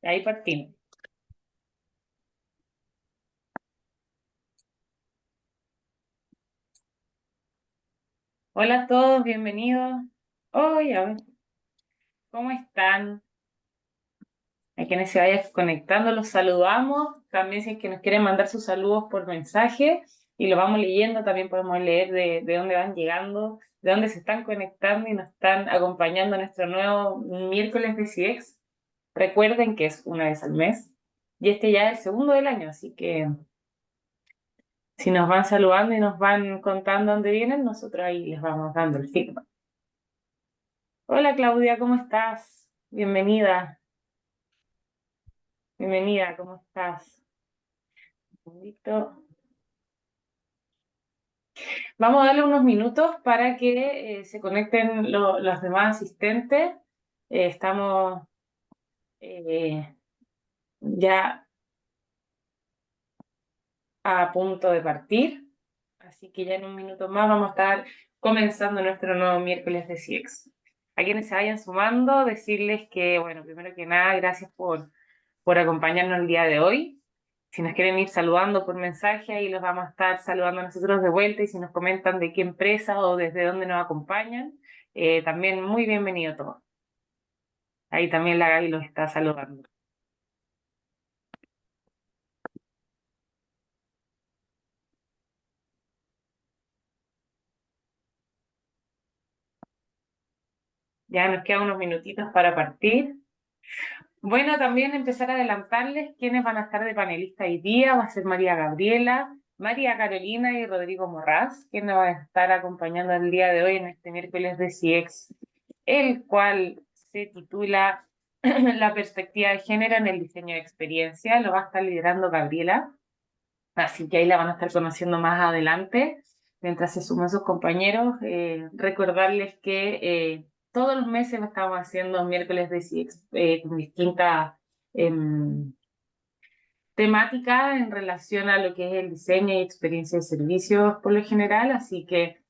Ahí partimos. Hola a todos, bienvenidos. Hoy, a ver, ¿cómo están? A quienes se vayan conectando, los saludamos. También si es que nos quieren mandar sus saludos por mensaje y lo vamos leyendo, también podemos leer de dónde van llegando, de dónde se están conectando y nos están acompañando en nuestro nuevo miércoles de CIEX. Recuerden que es una vez al mes y este ya es el segundo del año, así que si nos van saludando y nos van contando dónde vienen, nosotros ahí les vamos dando el feedback. Hola Claudia, ¿cómo estás? Bienvenida, bienvenida, ¿cómo estás? Un segundito. Vamos a darle unos minutos para que se conecten los demás asistentes. Estamos eh, ya a punto de partir, así que ya en un minuto más vamos a estar comenzando nuestro nuevo miércoles de CIEX. A quienes se vayan sumando, decirles que, bueno, primero que nada, gracias por acompañarnos el día de hoy. Si nos quieren ir saludando por mensaje, ahí los vamos a estar saludando nosotros de vuelta, y si nos comentan de qué empresa o desde dónde nos acompañan, también muy bienvenido todos. Ahí también la Gaby los está saludando. Ya nos quedan unos minutitos para partir. Bueno, también empezar a adelantarles quiénes van a estar de panelista hoy día. Va a ser María Gabriela, María Carolina y Rodrigo Morraz, quienes nos van a estar acompañando el día de hoy en este miércoles de CIEX, el cual se titula La perspectiva de género en el diseño de experiencia. Lo va a estar liderando Gabriela, así que ahí la van a estar conociendo más adelante mientras se suman sus compañeros. Recordarles que todos los meses estamos haciendo miércoles de CIEX con distintas temáticas en relación a lo que es el diseño y experiencia de servicios por lo general, así que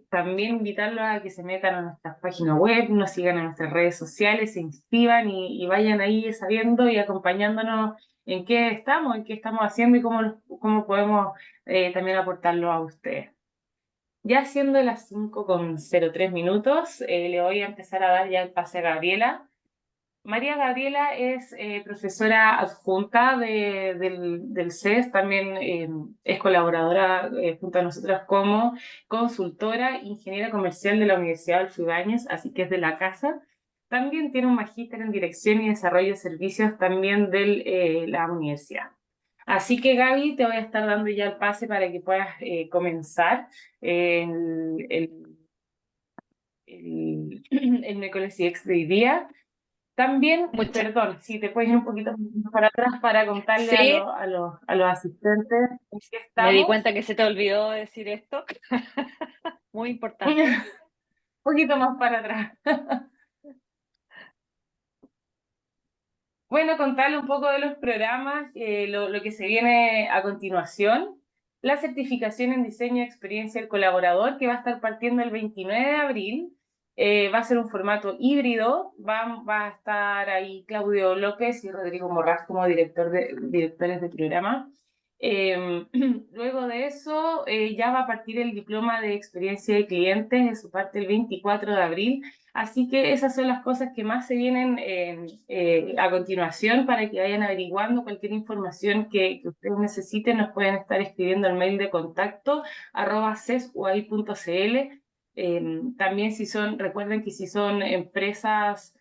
también invitarlos a que se metan a nuestras páginas web, nos sigan en nuestras redes sociales, se inscriban y vayan ahí sabiendo y acompañándonos en qué estamos haciendo y cómo podemos también aportarlo a ustedes. Ya siendo las 5:03 le voy a empezar a dar ya el pase a Gabriela. María Gabriela es profesora adjunta del CES, también es colaboradora junto a nosotras como consultora, ingeniera comercial de la Universidad Adolfo Ibáñez, así que es de la casa. También tiene un magíster en dirección y desarrollo de servicios también de la universidad. Así que Gaby, te voy a estar dando ya el pase para que puedas comenzar el, el miércoles CX de hoy día. También, Muchas. perdón, si te puedes ir un poquito para atrás para contarle a, Sí, a los asistentes en qué me di estamos. cuenta que se te olvidó decir esto. Muy Un importante. poquito más para atrás. Bueno, contarle un poco de los programas, lo que se viene a continuación. La certificación en diseño y experiencia del colaborador, que va a estar partiendo el 29 de abril. Va a ser un formato híbrido. Va a estar ahí Claudio López y Rodrigo Morraz como directores de programa. Luego de eso, ya va a partir el diploma de experiencia de clientes, de su parte el 24 de abril. Así que esas son las cosas que más se vienen a continuación, para que vayan averiguando cualquier información que ustedes necesiten. Nos pueden estar escribiendo al mail de contacto @cesuai.cl. También recuerden que si son empresas,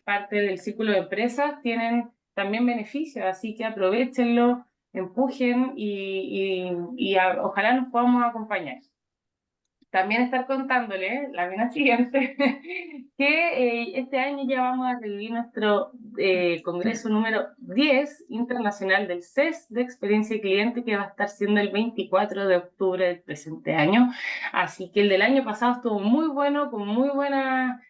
parte del círculo de empresas, tienen también beneficios, así que aprovechenlo, empujen ojalá nos podamos acompañar. También estar contándole, la vez siguiente, que este año ya vamos a revivir nuestro congreso número 10 internacional del CES de experiencia de cliente, que va a estar siendo el 24 de octubre del presente año. Así que el del año pasado estuvo muy bueno, con muy buena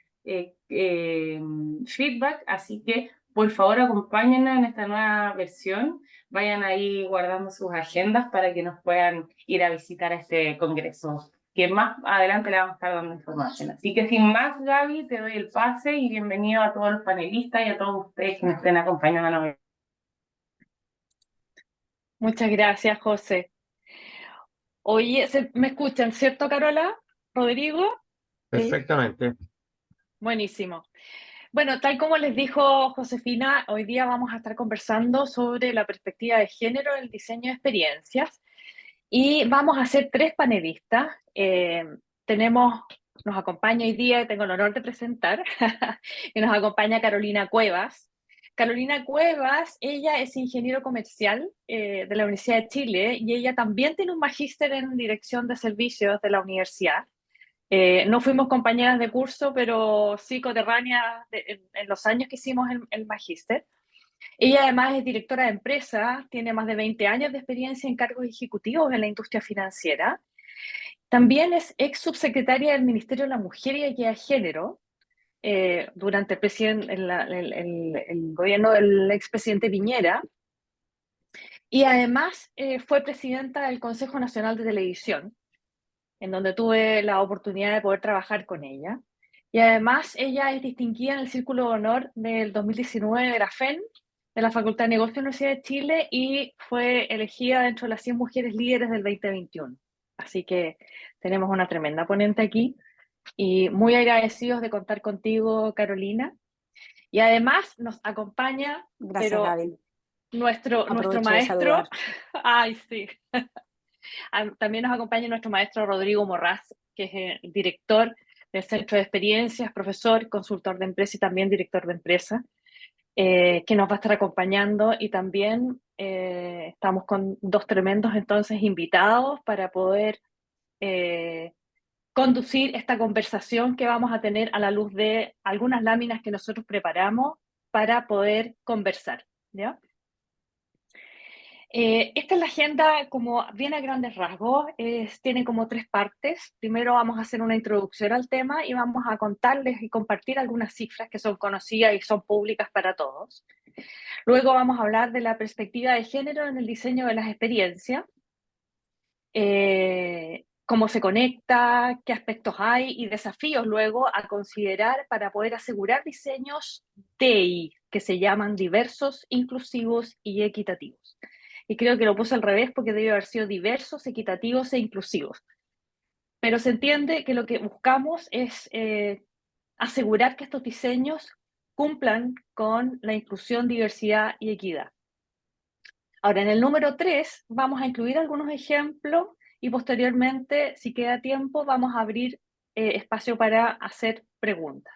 feedback, así que por favor acompáñenos en esta nueva versión. Vayan ahí guardando sus agendas para que nos puedan ir a visitar a este congreso que más adelante le vamos a estar dando información. Así que sin más, Gaby, te doy el pase y bienvenido a todos los panelistas y a todos ustedes que nos estén acompañando. Muchas gracias, José. Oye, ¿me escuchan, cierto, Carola? ¿Rodrigo? Perfectamente. Buenísimo. Bueno, tal como les dijo Josefina, hoy día vamos a estar conversando sobre la perspectiva de género en el diseño de experiencias y vamos a ser tres panelistas. Nos acompaña hoy día, tengo el honor de presentar, y nos acompaña Carolina Cuevas. Carolina Cuevas, ella es ingeniero comercial de la Universidad de Chile y ella también tiene un magíster en dirección de servicios de la universidad. No fuimos compañeras de curso, pero sí coterráneas en los años que hicimos el magíster. Ella además es directora de empresa, tiene más de 20 años de experiencia en cargos ejecutivos en la industria financiera. También es ex subsecretaria del Ministerio de la Mujer y Equidad de Género durante el gobierno del expresidente Piñera. Y además fue presidenta del Consejo Nacional de Televisión, en donde tuve la oportunidad de poder trabajar con ella. Y además ella es distinguida en el Círculo de Honor del 2019 de la FEN, de la Facultad de Negocios de la Universidad de Chile, y fue elegida dentro de las 100 mujeres líderes del 2021. Así que tenemos una tremenda ponente aquí y muy agradecidos de contar contigo, Carolina. Y además nos acompaña, Gracias, Gaby. nuestro maestro, ay sí, también nos acompaña nuestro maestro Rodrigo Morraz, que es el director del Centro de Experiencias, profesor, consultor de empresa y también director de empresa, que nos va a estar acompañando y también estamos con dos tremendos entonces invitados para poder conducir esta conversación que vamos a tener a la luz de algunas láminas que nosotros preparamos para poder conversar, ¿ya? Esta es la agenda como bien a grandes rasgos, tiene como tres partes. Primero vamos a hacer una introducción al tema y vamos a contarles y compartir algunas cifras que son conocidas y son públicas para todos. Luego vamos a hablar de la perspectiva de género en el diseño de las experiencias, cómo se conecta, qué aspectos hay y desafíos luego a considerar para poder asegurar diseños DI, que se llaman diversos, inclusivos y equitativos. Y creo que lo puse al revés porque debe haber sido diversos, equitativos e inclusivos. Pero se entiende que lo que buscamos es asegurar que estos diseños cumplan con la inclusión, diversidad y equidad. Ahora, en el número 3 vamos a incluir algunos ejemplos y posteriormente, si queda tiempo, vamos a abrir espacio para hacer preguntas.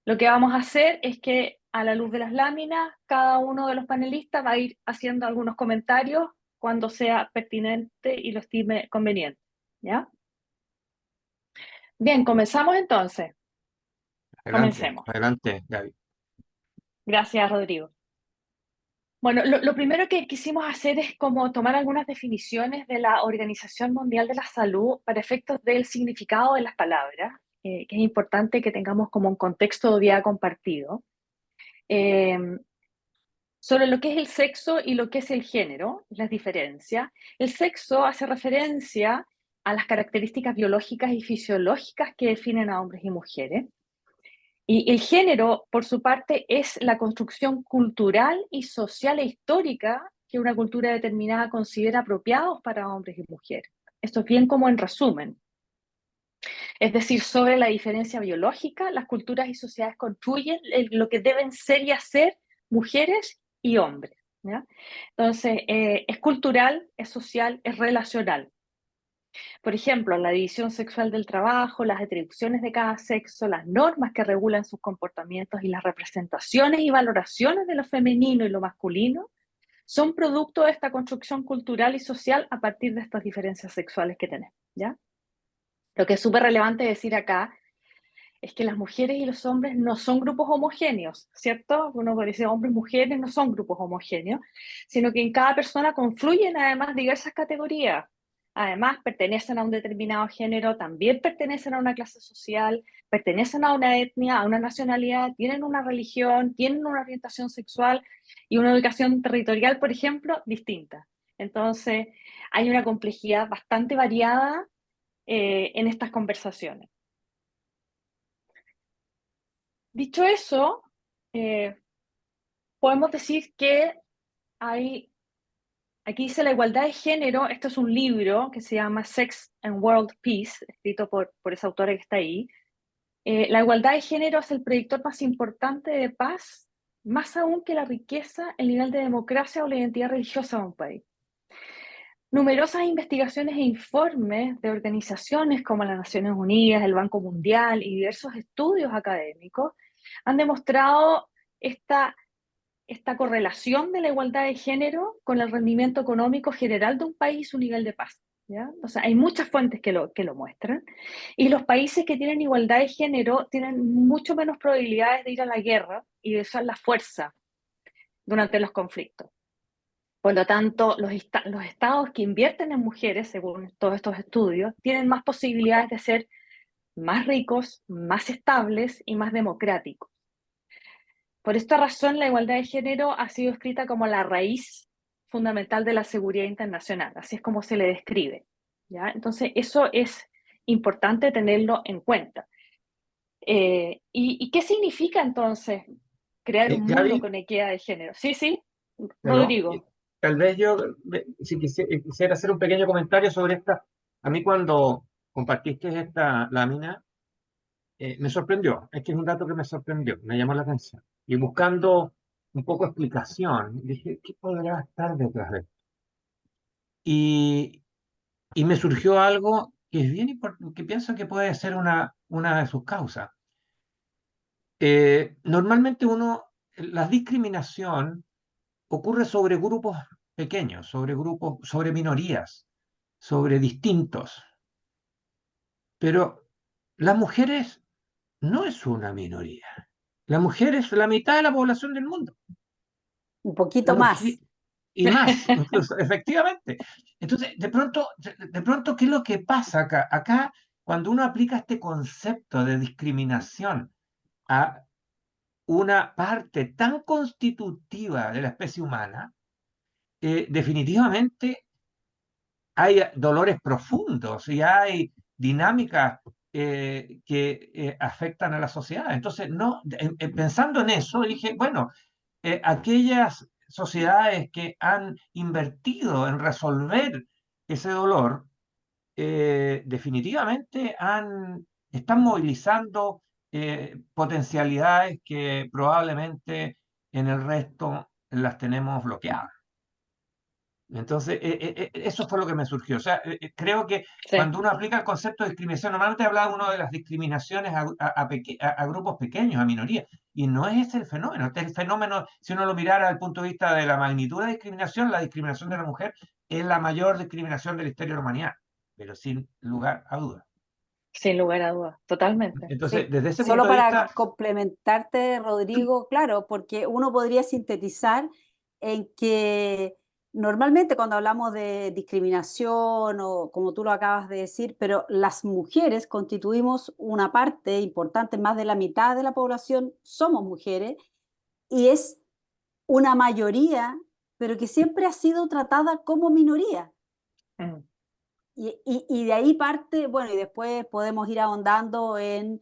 Lo que vamos a hacer es que a la luz de las láminas, cada uno de los panelistas va a ir haciendo algunos comentarios cuando sea pertinente y lo estime conveniente, ¿ya? Bien, comenzamos entonces. Comencemos. Adelante, Gaby. Gracias, Rodrigo. Bueno, lo primero que quisimos hacer es como tomar algunas definiciones de la Organización Mundial de la Salud para efectos del significado de las palabras, que es importante que tengamos como un contexto de vida compartido. Sobre lo que es el sexo y lo que es el género, las diferencias. El sexo hace referencia a las características biológicas y fisiológicas que definen a hombres y mujeres. Y el género, por su parte, es la construcción cultural y social e histórica que una cultura determinada considera apropiados para hombres y mujeres. Esto es bien como en resumen. Es decir, sobre la diferencia biológica, las culturas y sociedades construyen lo que deben ser y hacer mujeres y hombres, ¿ya? Entonces, es cultural, es social, es relacional. Por ejemplo, la división sexual del trabajo, las atribuciones de cada sexo, las normas que regulan sus comportamientos y las representaciones y valoraciones de lo femenino y lo masculino son producto de esta construcción cultural y social a partir de estas diferencias sexuales que tenemos, ¿ya? Lo que es súper relevante decir acá es que las mujeres y los hombres no son grupos homogéneos, ¿cierto? Uno puede decir hombres y mujeres no son grupos homogéneos, sino que en cada persona confluyen además diversas categorías. Además, pertenecen a un determinado género, también pertenecen a una clase social, pertenecen a una etnia, a una nacionalidad, tienen una religión, tienen una orientación sexual y una ubicación territorial, por ejemplo, distinta. Entonces, hay una complejidad bastante variada en estas conversaciones. Dicho eso, podemos decir que aquí dice la igualdad de género. Esto es un libro que se llama Sex and World Peace, escrito por esa autora que está ahí. La igualdad de género es el predictor más importante de paz, más aún que la riqueza, el nivel de democracia o la identidad religiosa de un país. Numerosas investigaciones e informes de organizaciones como las Naciones Unidas, el Banco Mundial y diversos estudios académicos han demostrado esta correlación de la igualdad de género con el rendimiento económico general de un país y su nivel de paz, ¿ya? O sea, hay muchas fuentes que lo muestran, y los países que tienen igualdad de género tienen mucho menos probabilidades de ir a la guerra y de usar la fuerza durante los conflictos. Por lo tanto, los estados que invierten en mujeres, según todos estos estudios, tienen más posibilidades de ser más ricos, más estables y más democráticos. Por esta razón, la igualdad de género ha sido escrita como la raíz fundamental de la seguridad internacional, así es como se le describe, ¿ya? Entonces, eso es importante tenerlo en cuenta. ¿Y qué significa entonces crear un mundo Gaby, con equidad de género? Sí, sí, bueno, Rodrigo. tal vez yo, si quisiera hacer un pequeño comentario sobre esta. A mí cuando compartiste esta lámina, me sorprendió. Es que es un dato que me sorprendió, me llamó la atención. Y buscando un poco explicación, dije, ¿qué podrá estar detrás de esto? Y, y me surgió algo que es bien importante, que pienso que puede ser una de sus causas. Normalmente la discriminación ocurre sobre grupos pequeños, sobre grupos, sobre minorías, sobre distintos. Pero las mujeres no es una minoría. La mujer es la mitad de la población del mundo. Un La poquito mujer, más. y más, incluso, efectivamente. Entonces, de pronto, ¿qué es lo que pasa acá? Acá, cuando uno aplica este concepto de discriminación a una parte tan constitutiva de la especie humana, definitivamente hay dolores profundos y hay dinámicas que afectan a la sociedad. Entonces, no, pensando en eso, dije, bueno, aquellas sociedades que han invertido en resolver ese dolor, definitivamente están movilizando potencialidades que probablemente en el resto las tenemos bloqueadas. Entonces, eso fue lo que me surgió. O sea, creo que Sí. cuando uno aplica el concepto de discriminación, normalmente hablaba uno de las discriminaciones a grupos pequeños, a minorías, y no es ese el fenómeno. Este es el fenómeno, si uno lo mirara desde el punto de vista de la magnitud de la discriminación de la mujer es la mayor discriminación de la historia de la humanidad, pero sin lugar a dudas. Sin lugar a dudas, totalmente. Entonces, Sí. desde ese Solo punto de para vista, complementarte, Rodrigo, claro, porque uno podría sintetizar en que normalmente cuando hablamos de discriminación o como tú lo acabas de decir, pero las mujeres constituimos una parte importante, más de la mitad de la población somos mujeres y es una mayoría, pero que siempre ha sido tratada como minoría. Mm. Y de ahí parte, bueno, y después podemos ir ahondando en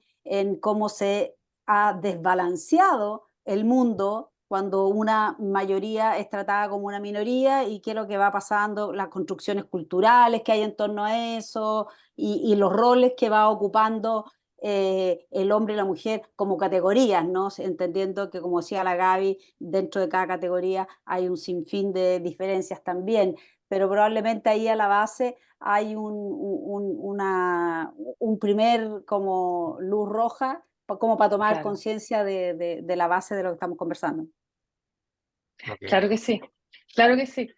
cómo se ha desbalanceado el mundo cuando una mayoría es tratada como una minoría y qué es lo que va pasando, las construcciones culturales que hay en torno a eso y los roles que va ocupando el hombre y la mujer como categorías, ¿no? Entendiendo que, como decía la Gaby, dentro de cada categoría hay un sinfín de diferencias también, pero probablemente ahí a la base hay un primer como luz roja, como para tomar Claro, conciencia de la base de lo que estamos conversando. ok. claro que sí, claro que sí.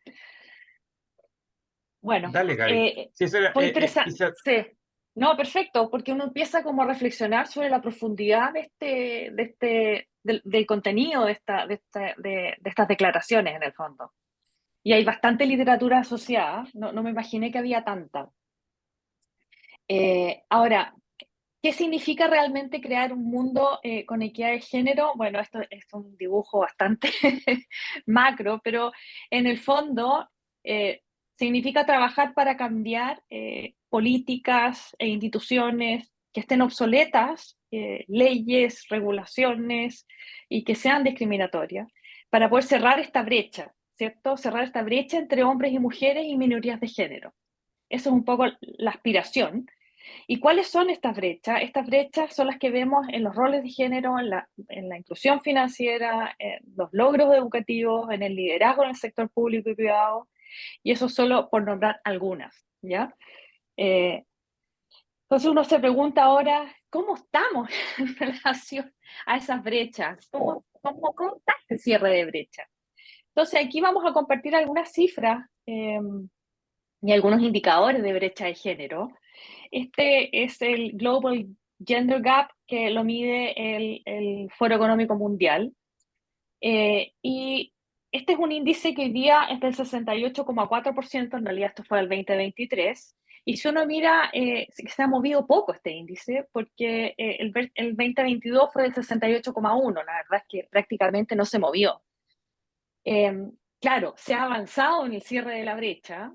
Bueno, Dale, Gaby. Sí, fue interesante. Sí. No, perfecto, porque uno empieza como a reflexionar sobre la profundidad del contenido de estas declaraciones en el fondo. Y hay bastante literatura asociada, no me imaginé que había tanta. Ahora, ¿qué significa realmente crear un mundo con equidad de género? Bueno, esto es un dibujo bastante macro, pero en el fondo significa trabajar para cambiar políticas e instituciones que estén obsoletas, leyes, regulaciones y que sean discriminatorias, para poder cerrar esta brecha, ¿cierto? Cerrar esta brecha entre hombres y mujeres y minorías de género. Eso es un poco la aspiración. ¿Y cuáles son estas brechas? Estas brechas son las que vemos en los roles de género, en la inclusión financiera, en los logros educativos, en el liderazgo en el sector público y privado, y eso solo por nombrar algunas, ¿ya? Entonces uno se pregunta ahora, ¿cómo estamos en relación a esas brechas? ¿Cómo está ese cierre de brecha? Entonces aquí vamos a compartir algunas cifras y algunos indicadores de brecha de género. Este es el Global Gender Gap, que lo mide el Foro Económico Mundial. Y este es un índice que hoy día es del 68,4%, en realidad esto fue el 2023. Y si uno mira, se ha movido poco este índice, porque el 2022 fue del 68,1%, la verdad es que prácticamente no se movió. Claro, se ha avanzado en el cierre de la brecha,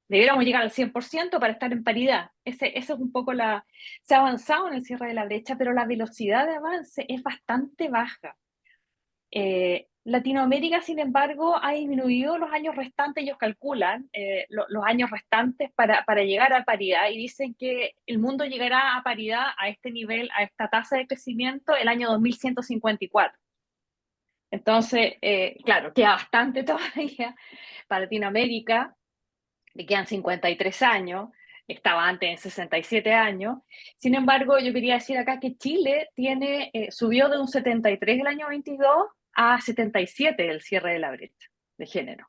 debiéramos llegar al 100% para estar en paridad. Eso es un poco se ha avanzado en el cierre de la brecha, pero la velocidad de avance es bastante baja. Latinoamérica, sin embargo, ha disminuido los años restantes, ellos calculan los años restantes para llegar a paridad y dicen que el mundo llegará a paridad a este nivel, a esta tasa de crecimiento, el año 2154. Entonces, claro, queda bastante todavía para Latinoamérica, le quedan 53 años, estaba antes en 67 años. Sin embargo, yo quería decir acá que Chile subió de un 73 el año 22 a 77 el cierre de la brecha de género.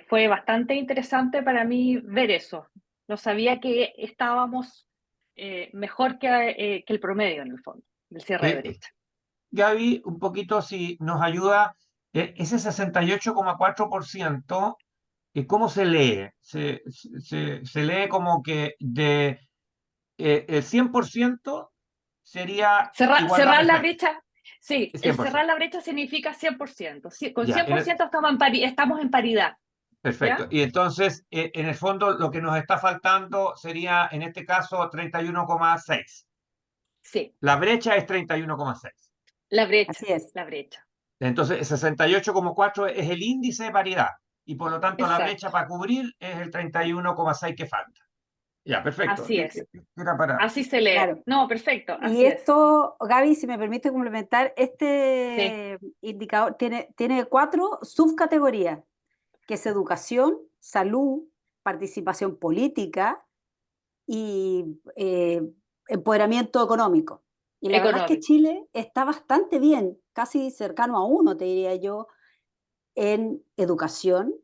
Fue bastante interesante para mí ver eso. No sabía que estábamos mejor que el promedio en el fondo, del cierre de brecha. Gaby, un poquito si nos ayuda, ese 68,4%, ¿cómo se lee? Se lee como que el 100% sería igualdad Cerrar la perfecta. brecha, sí, el 100%. cerrar la brecha significa 100%. Con Ya, 100% estamos en paridad. perfecto. ¿Ya? Y entonces, en el fondo, lo que nos está faltando sería, en este caso, 31,6. Sí, La brecha es 31,6. la brecha, Así es. la brecha. Entonces, 68,4 es el índice de paridad. Y por lo tanto, la brecha Exacto, para cubrir es el 31,6 que falta. Ya, perfecto. así es. Era para... Así se lee. Claro. No, perfecto, Y así es. esto, Gaby, si me permite complementar, Sí, este indicador tiene 4 subcategorías, que es educación, salud, participación política y empoderamiento económico. Y la verdad es que económico. Chile está bastante bien, casi cercano a 1, te diría yo, en educación,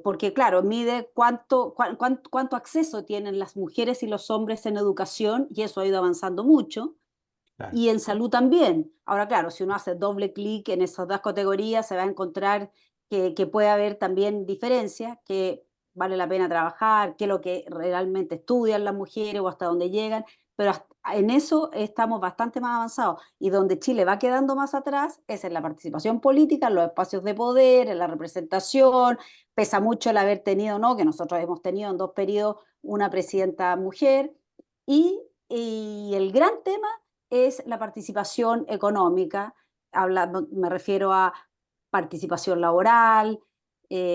porque claro, mide cuánto acceso tienen las mujeres y los hombres en educación, y eso ha ido avanzando mucho. Claro. Y en salud también. Ahora, claro, si uno hace doble clic en esas dos categorías, se va a encontrar que puede haber también diferencias, que vale la pena trabajar, qué es lo que realmente estudian las mujeres o hasta dónde llegan, pero en eso estamos bastante más avanzados. Y donde Chile va quedando más atrás es en la participación política, en los espacios de poder, en la representación. Pesa mucho el haber tenido, ¿no? Que nosotros hemos tenido en 2 periodos una presidenta mujer. Y el gran tema es la participación económica, me refiero a participación laboral,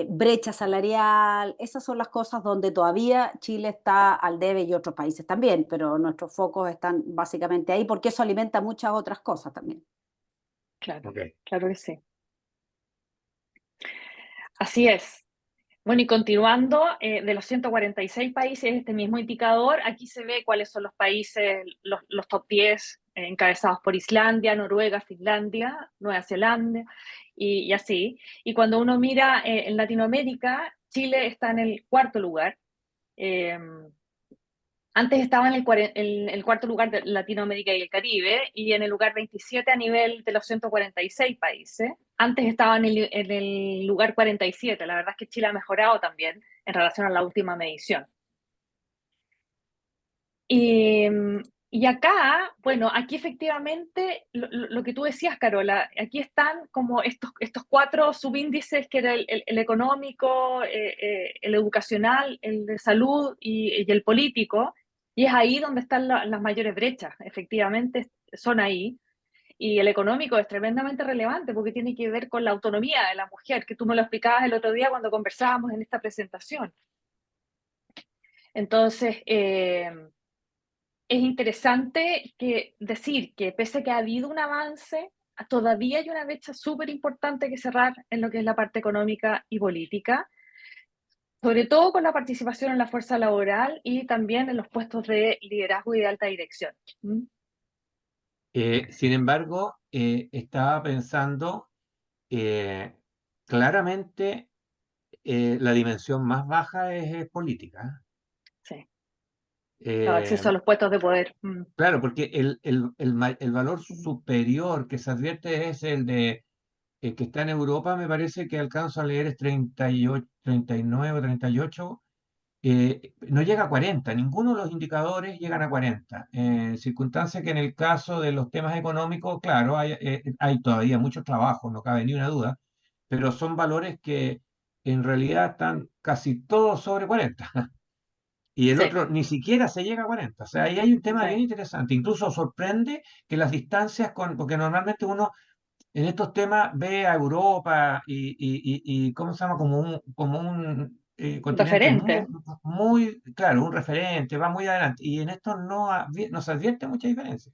brecha salarial, esas son las cosas donde todavía Chile está al debe y otros países también, pero nuestros focos están básicamente ahí porque eso alimenta muchas otras cosas también. Claro, Okay. claro que sí. Así es. Bueno, y continuando, de los 146 países, este mismo indicador, aquí se ve cuáles son los países, los top 10 encabezados por Islandia, Noruega, Finlandia, Nueva Zelanda y así. Y cuando uno mira en Latinoamérica, Chile está en el 4º lugar. Antes estaba en el 4º lugar de Latinoamérica y el Caribe y en el lugar 27 a nivel de los 146 países. Antes estaba en el lugar 47. La verdad es que Chile ha mejorado también en relación a la última medición. Y Y acá, bueno, aquí efectivamente, lo que tú decías, Carola, aquí están como estos cuatro subíndices, que era el económico, el educacional, el de salud y el político, y es ahí donde están las mayores brechas, efectivamente son ahí. Y el económico es tremendamente relevante porque tiene que ver con la autonomía de la mujer, que tú me lo explicabas el otro día cuando conversábamos en esta presentación. Entonces, es interesante decir que pese a que ha habido un avance, todavía hay una brecha súper importante que cerrar en lo que es la parte económica y política, sobre todo con la participación en la fuerza laboral y también en los puestos de liderazgo y de alta dirección. ¿Mm? Sin embargo, estaba pensando claramente la dimensión más baja es política. Sí, el Eh, acceso a los puestos de poder. Mm. claro, porque el valor superior que se advierte es el de que está en Europa, me parece que alcanzo a leer es 38, 39 o 38, no llega a 40, ninguno de los indicadores llegan a 40. Circunstancia que en el caso de los temas económicos, claro, hay todavía mucho trabajo, no cabe ni una duda, pero son valores que en realidad están casi todos sobre 40. Y el Sí, otro ni siquiera se llega a 40. O sea, ahí hay un tema bien sí, interesante. Incluso sorprende que las distancias porque normalmente uno en estos temas ve a Europa y ¿cómo se llama? Como un continente muy, referente. muy, claro, un referente, va muy adelante. Y en esto no se advierte mucha diferencia.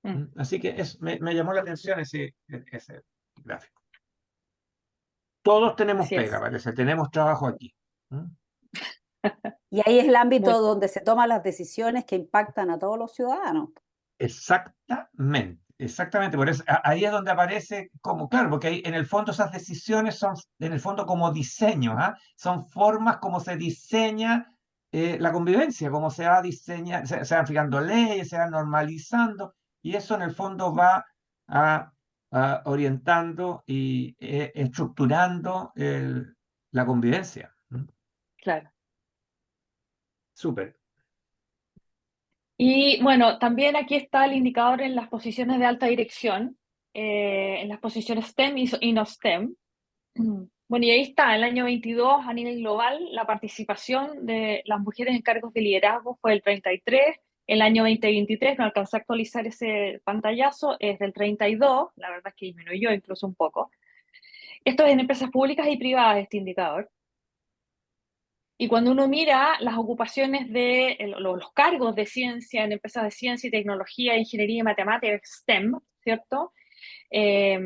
Mm. Así que me llamó la atención ese gráfico. Todos tenemos Así pega, es. parece, tenemos trabajo aquí. ¿Mm? Y ahí es el ámbito Muy, donde se toman las decisiones que impactan a todos los ciudadanos. Exactamente, exactamente. Por eso, ahí es donde aparece como, claro, porque ahí en el fondo esas decisiones son, en el fondo, como diseños, ¿ah? Son formas como se diseña la convivencia, como se va diseñando, se van fijando leyes, se van normalizando, y eso en el fondo va a, orientando y estructurando la convivencia. ¿Mm? claro. Súper. Y bueno, también aquí está el indicador en las posiciones de alta dirección, en las posiciones STEM y no STEM. Bueno, y ahí está, el año 22 a nivel global, la participación de las mujeres en cargos de liderazgo fue del 33, el año 2023, no alcancé a actualizar ese pantallazo, es del 32, la verdad es que disminuyó incluso un poco. Esto es en empresas públicas y privadas, este indicador. Y cuando uno mira las ocupaciones de los cargos de ciencia en empresas de ciencia y tecnología, ingeniería y matemáticas, STEM, ¿cierto? Eh,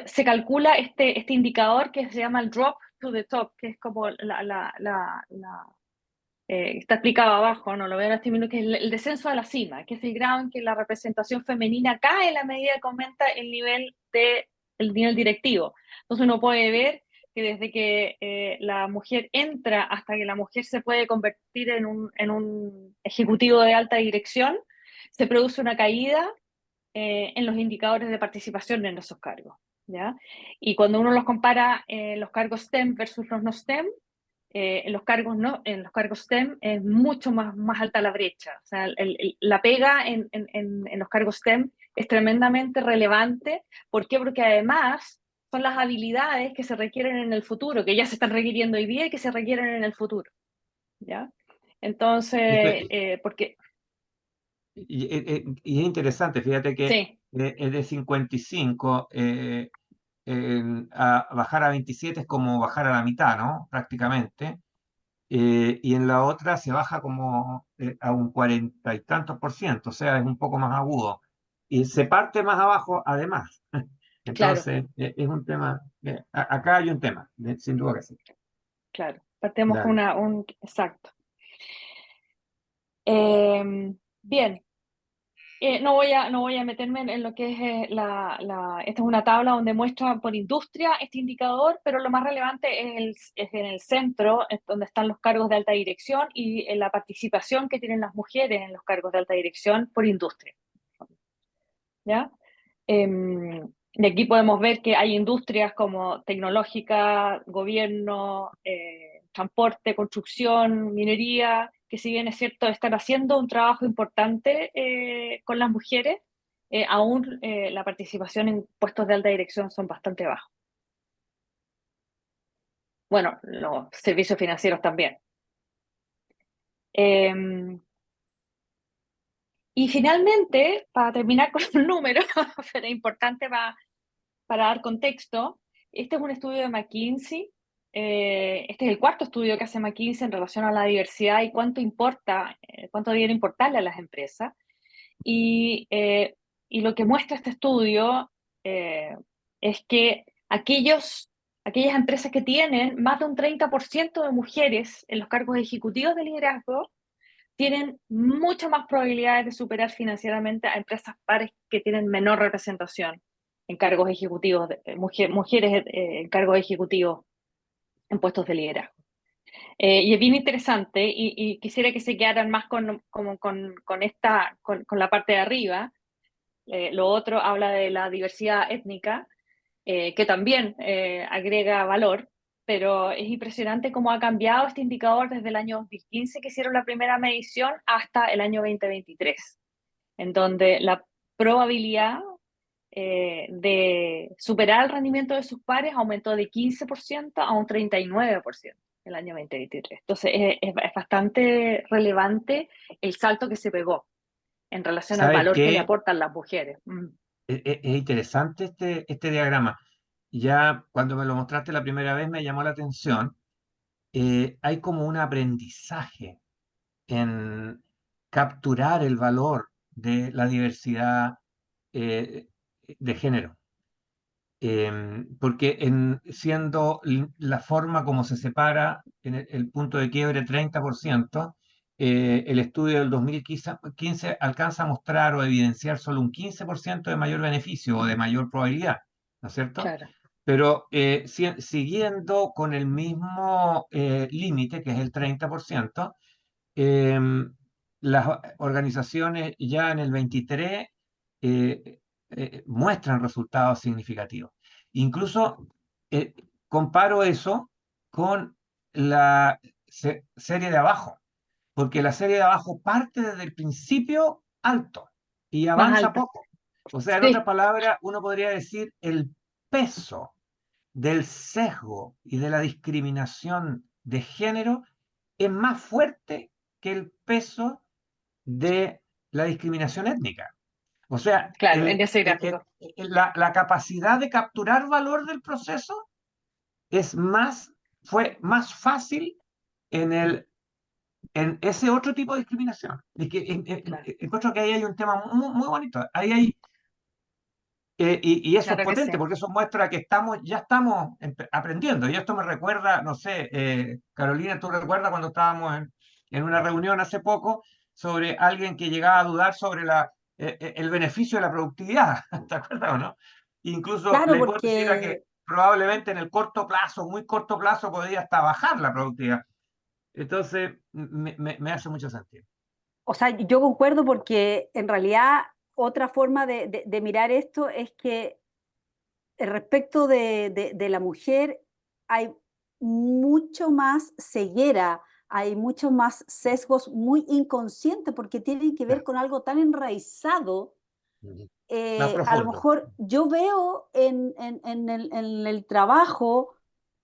se calcula este indicador que se llama el drop to the top, que es como está explicado abajo, no lo veo en este minuto, que es el descenso a la cima, que es el grado en que la representación femenina cae en la medida que aumenta el nivel directivo. Entonces uno puede ver que desde que la mujer entra hasta que la mujer se puede convertir en un ejecutivo de alta dirección, se produce una caída en los indicadores de participación en esos cargos. ¿Ya? Y cuando uno los compara, los cargos STEM versus los no STEM, en los cargos STEM es mucho más alta la brecha. O sea, la pega en los cargos STEM es tremendamente relevante. ¿Por qué? Porque además son las habilidades que se requieren en el futuro, que ya se están requiriendo hoy día y que se requieren en el futuro. ¿Ya? Esto, Entonces, porque y es interesante, fíjate que sí, es de 55, a bajar a 27 es como bajar a la mitad, ¿no? Prácticamente. Y en la otra se baja como a un 40 y tantos por ciento, o sea, es un poco más agudo. Y se parte más abajo además. claro, Entonces, es un tema, acá hay un tema, sin duda que sí. claro. Partemos con Dale. un exacto. Bien, no voy a meterme en lo que es esta es una tabla donde muestra por industria este indicador, pero lo más relevante es en el centro, es donde están los cargos de alta dirección y en la participación que tienen las mujeres en los cargos de alta dirección por industria. ¿Ya? Y aquí podemos ver que hay industrias como tecnológica, gobierno, transporte, construcción, minería, que si bien es cierto, están haciendo un trabajo importante con las mujeres, aún la participación en puestos de alta dirección son bastante bajos. Bueno, los servicios financieros también. Y finalmente, para terminar con un número, pero importante para dar contexto, este es un estudio de McKinsey. Este es el cuarto estudio que hace McKinsey en relación a la diversidad y cuánto importa, cuánto debería importarle a las empresas. Y lo que muestra este estudio es que aquellas empresas que tienen más de un 30% de mujeres en los cargos ejecutivos de liderazgo tienen muchas más probabilidades de superar financieramente a empresas pares que tienen menor representación en cargos ejecutivos, mujeres en cargos ejecutivos en puestos de liderazgo. Y es bien interesante y quisiera que se quedaran más con la parte de arriba. Lo otro habla de la diversidad étnica, que también agrega valor, pero es impresionante cómo ha cambiado este indicador desde el año 2015 que hicieron la primera medición hasta el año 2023, en donde la probabilidad de superar el rendimiento de sus pares aumentó de 15% a un 39% el año 2023. Entonces es bastante relevante el salto que se pegó en relación al ¿Sabes valor que le qué? aportan las mujeres. Es interesante este diagrama. Ya cuando me lo mostraste la primera vez me llamó la atención. Hay como un aprendizaje en capturar el valor de la diversidad eh, de género. Porque siendo la forma como se separa en el punto de quiebre 30%, el estudio del 2015 alcanza a mostrar o evidenciar solo un 15% de mayor beneficio o de mayor probabilidad, ¿no es cierto? Claro. Pero siguiendo con el mismo límite, que es el 30%, las organizaciones ya en el 23 muestran resultados significativos. Incluso comparo eso con la serie de abajo, porque la serie de abajo parte desde el principio alto y Más avanza alta. poco. O sea, en otras Sí, palabras, uno podría decir el peso del sesgo y de la discriminación de género es más fuerte que el peso de la discriminación étnica. O sea, claro, en ese gráfico. la capacidad de capturar valor del proceso fue más fácil en ese otro tipo de discriminación. Y que Claro, encuentro que ahí hay un tema muy, muy bonito. Ahí hay, y eso es claro que sí. potente porque eso muestra que ya estamos aprendiendo. Y esto me recuerda, no sé, Carolina, tú recuerdas cuando estábamos en una reunión hace poco sobre alguien que llegaba a dudar sobre el beneficio de la productividad, ¿te acuerdas o no? Incluso Claro, la hipótesis era que porque, probablemente en el corto plazo, muy corto plazo, podría hasta bajar la productividad. Entonces, me hace mucho sentido. o sea, yo concuerdo porque en realidad otra forma de mirar esto es que respecto de la mujer hay mucho más ceguera, hay mucho más sesgos muy inconscientes porque tienen que ver Claro. con algo tan enraizado. Ujú. Más A lo profundo. mejor yo veo en el trabajo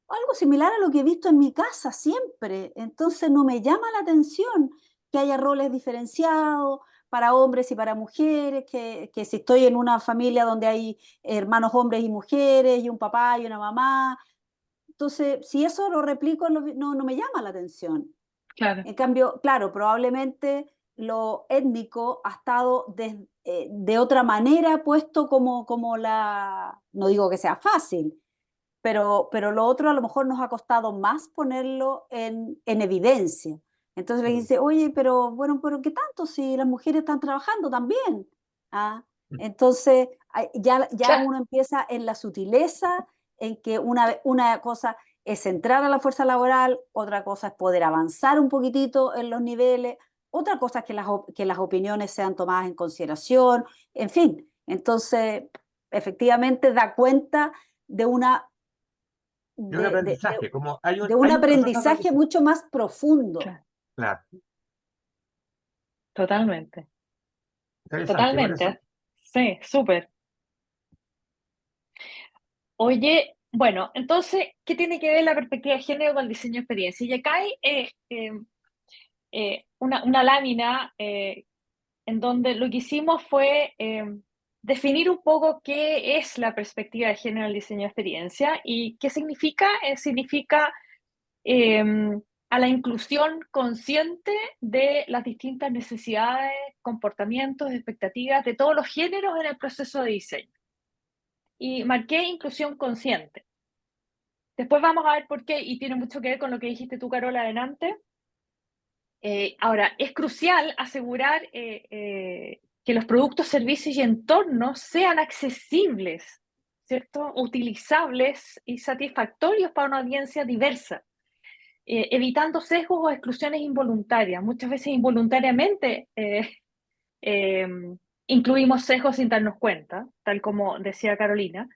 algo similar a lo que he visto en mi casa siempre, entonces no me llama la atención que haya roles diferenciados para hombres y para mujeres, que si estoy en una familia donde hay hermanos hombres y mujeres y un papá y una mamá, entonces si eso lo replico no me llama la atención. Claro. En cambio, claro, probablemente lo étnico ha estado de otra manera puesto como no digo que sea fácil, pero lo otro a lo mejor nos ha costado más ponerlo en evidencia. Entonces le Mm. dice, oye, pero bueno, pero ¿qué tanto si las mujeres están trabajando también? ¿Ah? Entonces ya Claro, uno empieza en la sutileza, en que una cosa es entrar a la fuerza laboral, otra cosa es poder avanzar un poquitito en los niveles, otra cosa es que las opiniones sean tomadas en consideración, en fin. Entonces, efectivamente da cuenta de una De un de, de- de- aprendizaje, como hay de un hay un proceso de aprendizaje aprendizaje. mucho más profundo. claro. Claro. Totalmente, Interesante, por eso. totalmente. Sí, súper. Oye, bueno, entonces, ¿qué tiene que ver la perspectiva de género con el diseño de experiencia? Y acá hay una lámina en donde lo que hicimos fue definir un poco qué es la perspectiva de género en el diseño de experiencia y qué significa. Significa eh, a la inclusión consciente de las distintas necesidades, comportamientos, expectativas de todos los géneros en el proceso de diseño. Y marqué inclusión consciente. Después vamos a ver por qué, y tiene mucho que ver con lo que dijiste tú, Carola, adelante. Ahora, es crucial asegurar que los productos, servicios y entornos sean accesibles, ¿cierto? Utilizables y satisfactorios para una audiencia diversa, evitando sesgos o exclusiones involuntarias. Muchas veces involuntariamente eh, incluimos sesgos sin darnos cuenta, tal como decía Carolina.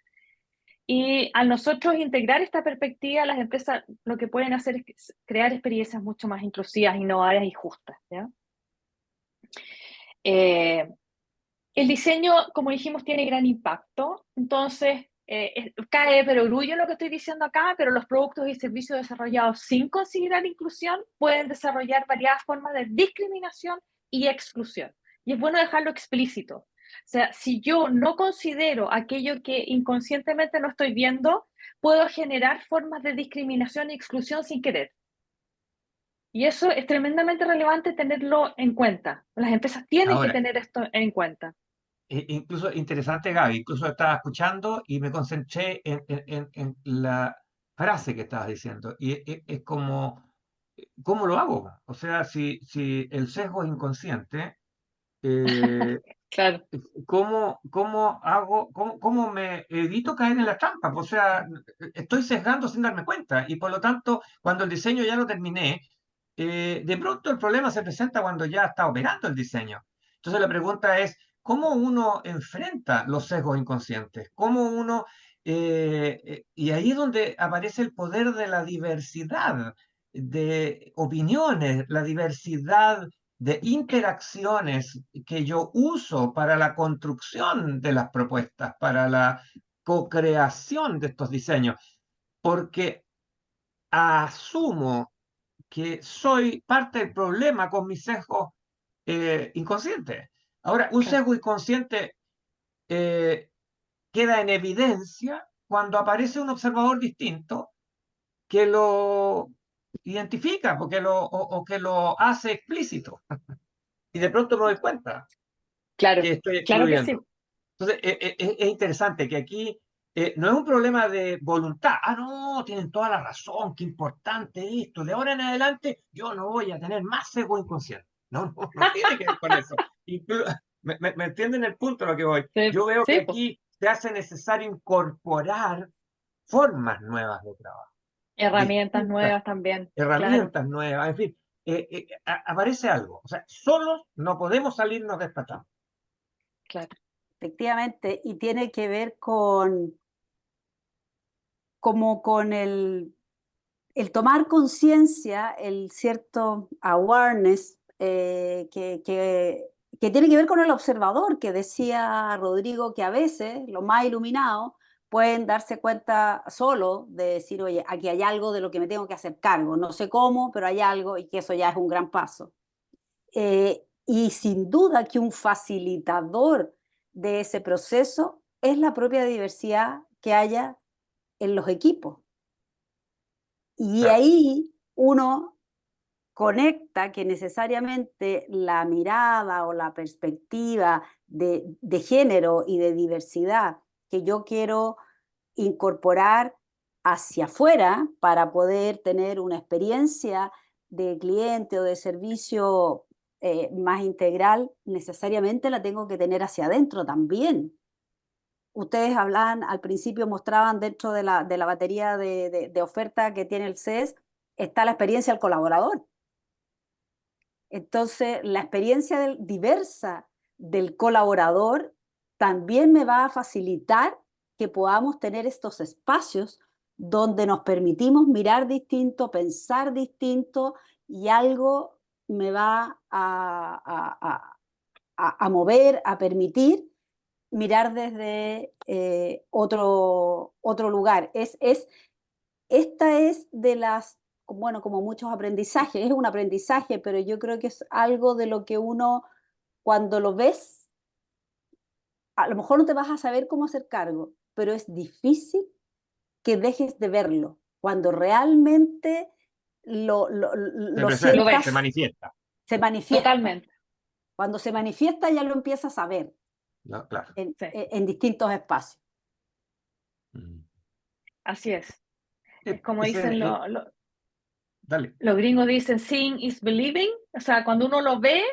Y al nosotros integrar esta perspectiva, las empresas lo que pueden hacer es crear experiencias mucho más inclusivas, innovadoras y justas, ¿ya? Eh, el diseño, como dijimos, tiene gran impacto, entonces cae pero orgullo lo que estoy diciendo acá, pero los productos y servicios desarrollados sin considerar inclusión pueden desarrollar variadas formas de discriminación y exclusión. Y es bueno dejarlo explícito. O sea, si yo no considero aquello que inconscientemente no estoy viendo, puedo generar formas de discriminación y exclusión sin querer. Y eso es tremendamente relevante tenerlo en cuenta. Las empresas tienen que Ahora, tener esto en cuenta. incluso interesante, Gaby, incluso estaba escuchando y me concentré en la frase que estabas diciendo. Y es como, ¿cómo lo hago? O sea, si el sesgo es inconsciente, eh, Claro, ¿cómo hago, cómo me evito caer en la trampa? O sea, estoy sesgando sin darme cuenta y por lo tanto, cuando el diseño ya lo terminé, de pronto el problema se presenta cuando ya está operando el diseño. Entonces la pregunta es, ¿cómo uno enfrenta los sesgos inconscientes? ¿Cómo uno... y ahí es donde aparece el poder de la diversidad de opiniones, la diversidad de interacciones que yo uso para la construcción de las propuestas, para la co-creación de estos diseños, porque asumo que soy parte del problema con mis sesgos inconscientes. Ahora, un claro. sesgo inconsciente eh, queda en evidencia cuando aparece un observador distinto que lo identifica porque o que lo hace explícito. Y de pronto me doy cuenta Claro, que estoy claro que sí. excluyendo. Entonces, es interesante que aquí no es un problema de voluntad. Ah, no, tienen toda la razón, qué importante esto. De ahora en adelante yo no voy a tener más sesgo inconsciente. No, no tiene que ver con eso. Me entienden el punto a lo que voy. Sí, Yo veo que sí, pues. aquí se hace necesario incorporar formas nuevas de trabajo, Herramientas distintas nuevas también, claro, herramientas nuevas, en fin, aparece algo. O sea, solos no podemos salirnos de esta trampa. claro. Efectivamente, y tiene que ver con, como con el tomar conciencia, el cierto awareness que tiene que ver con el observador, que decía Rodrigo que a veces los más iluminados pueden darse cuenta solo de decir, oye, aquí hay algo de lo que me tengo que hacer cargo, no sé cómo, pero hay algo y que eso ya es un gran paso. Y sin duda que un facilitador de ese proceso es la propia diversidad que haya en los equipos. Y Claro. ahí uno conecta que necesariamente la mirada o la perspectiva de género y de diversidad que yo quiero incorporar hacia afuera para poder tener una experiencia de cliente o de servicio más integral, necesariamente la tengo que tener hacia adentro también. Ustedes hablaban, al principio mostraban dentro de la batería de oferta que tiene el CES, está la experiencia del colaborador. Entonces, la experiencia diversa del colaborador también me va a facilitar que podamos tener estos espacios donde nos permitimos mirar distinto, pensar distinto y algo me va a mover, a permitir mirar desde otro lugar. Esta es de las, bueno, como muchos aprendizajes, es un aprendizaje, pero yo creo que es algo de lo que uno, cuando lo ves, a lo mejor no te vas a saber cómo hacer cargo, pero es difícil que dejes de verlo. Cuando realmente Se lo Lo presenta, se ves, sientas, manifiesta. se manifiesta. totalmente. Cuando se manifiesta ya lo empiezas a ver ¿No? Claro. Sí, en distintos espacios. Mm. así es. Es como Ese, dicen dale. los gringos, dicen seeing is believing, o sea, cuando uno lo ve,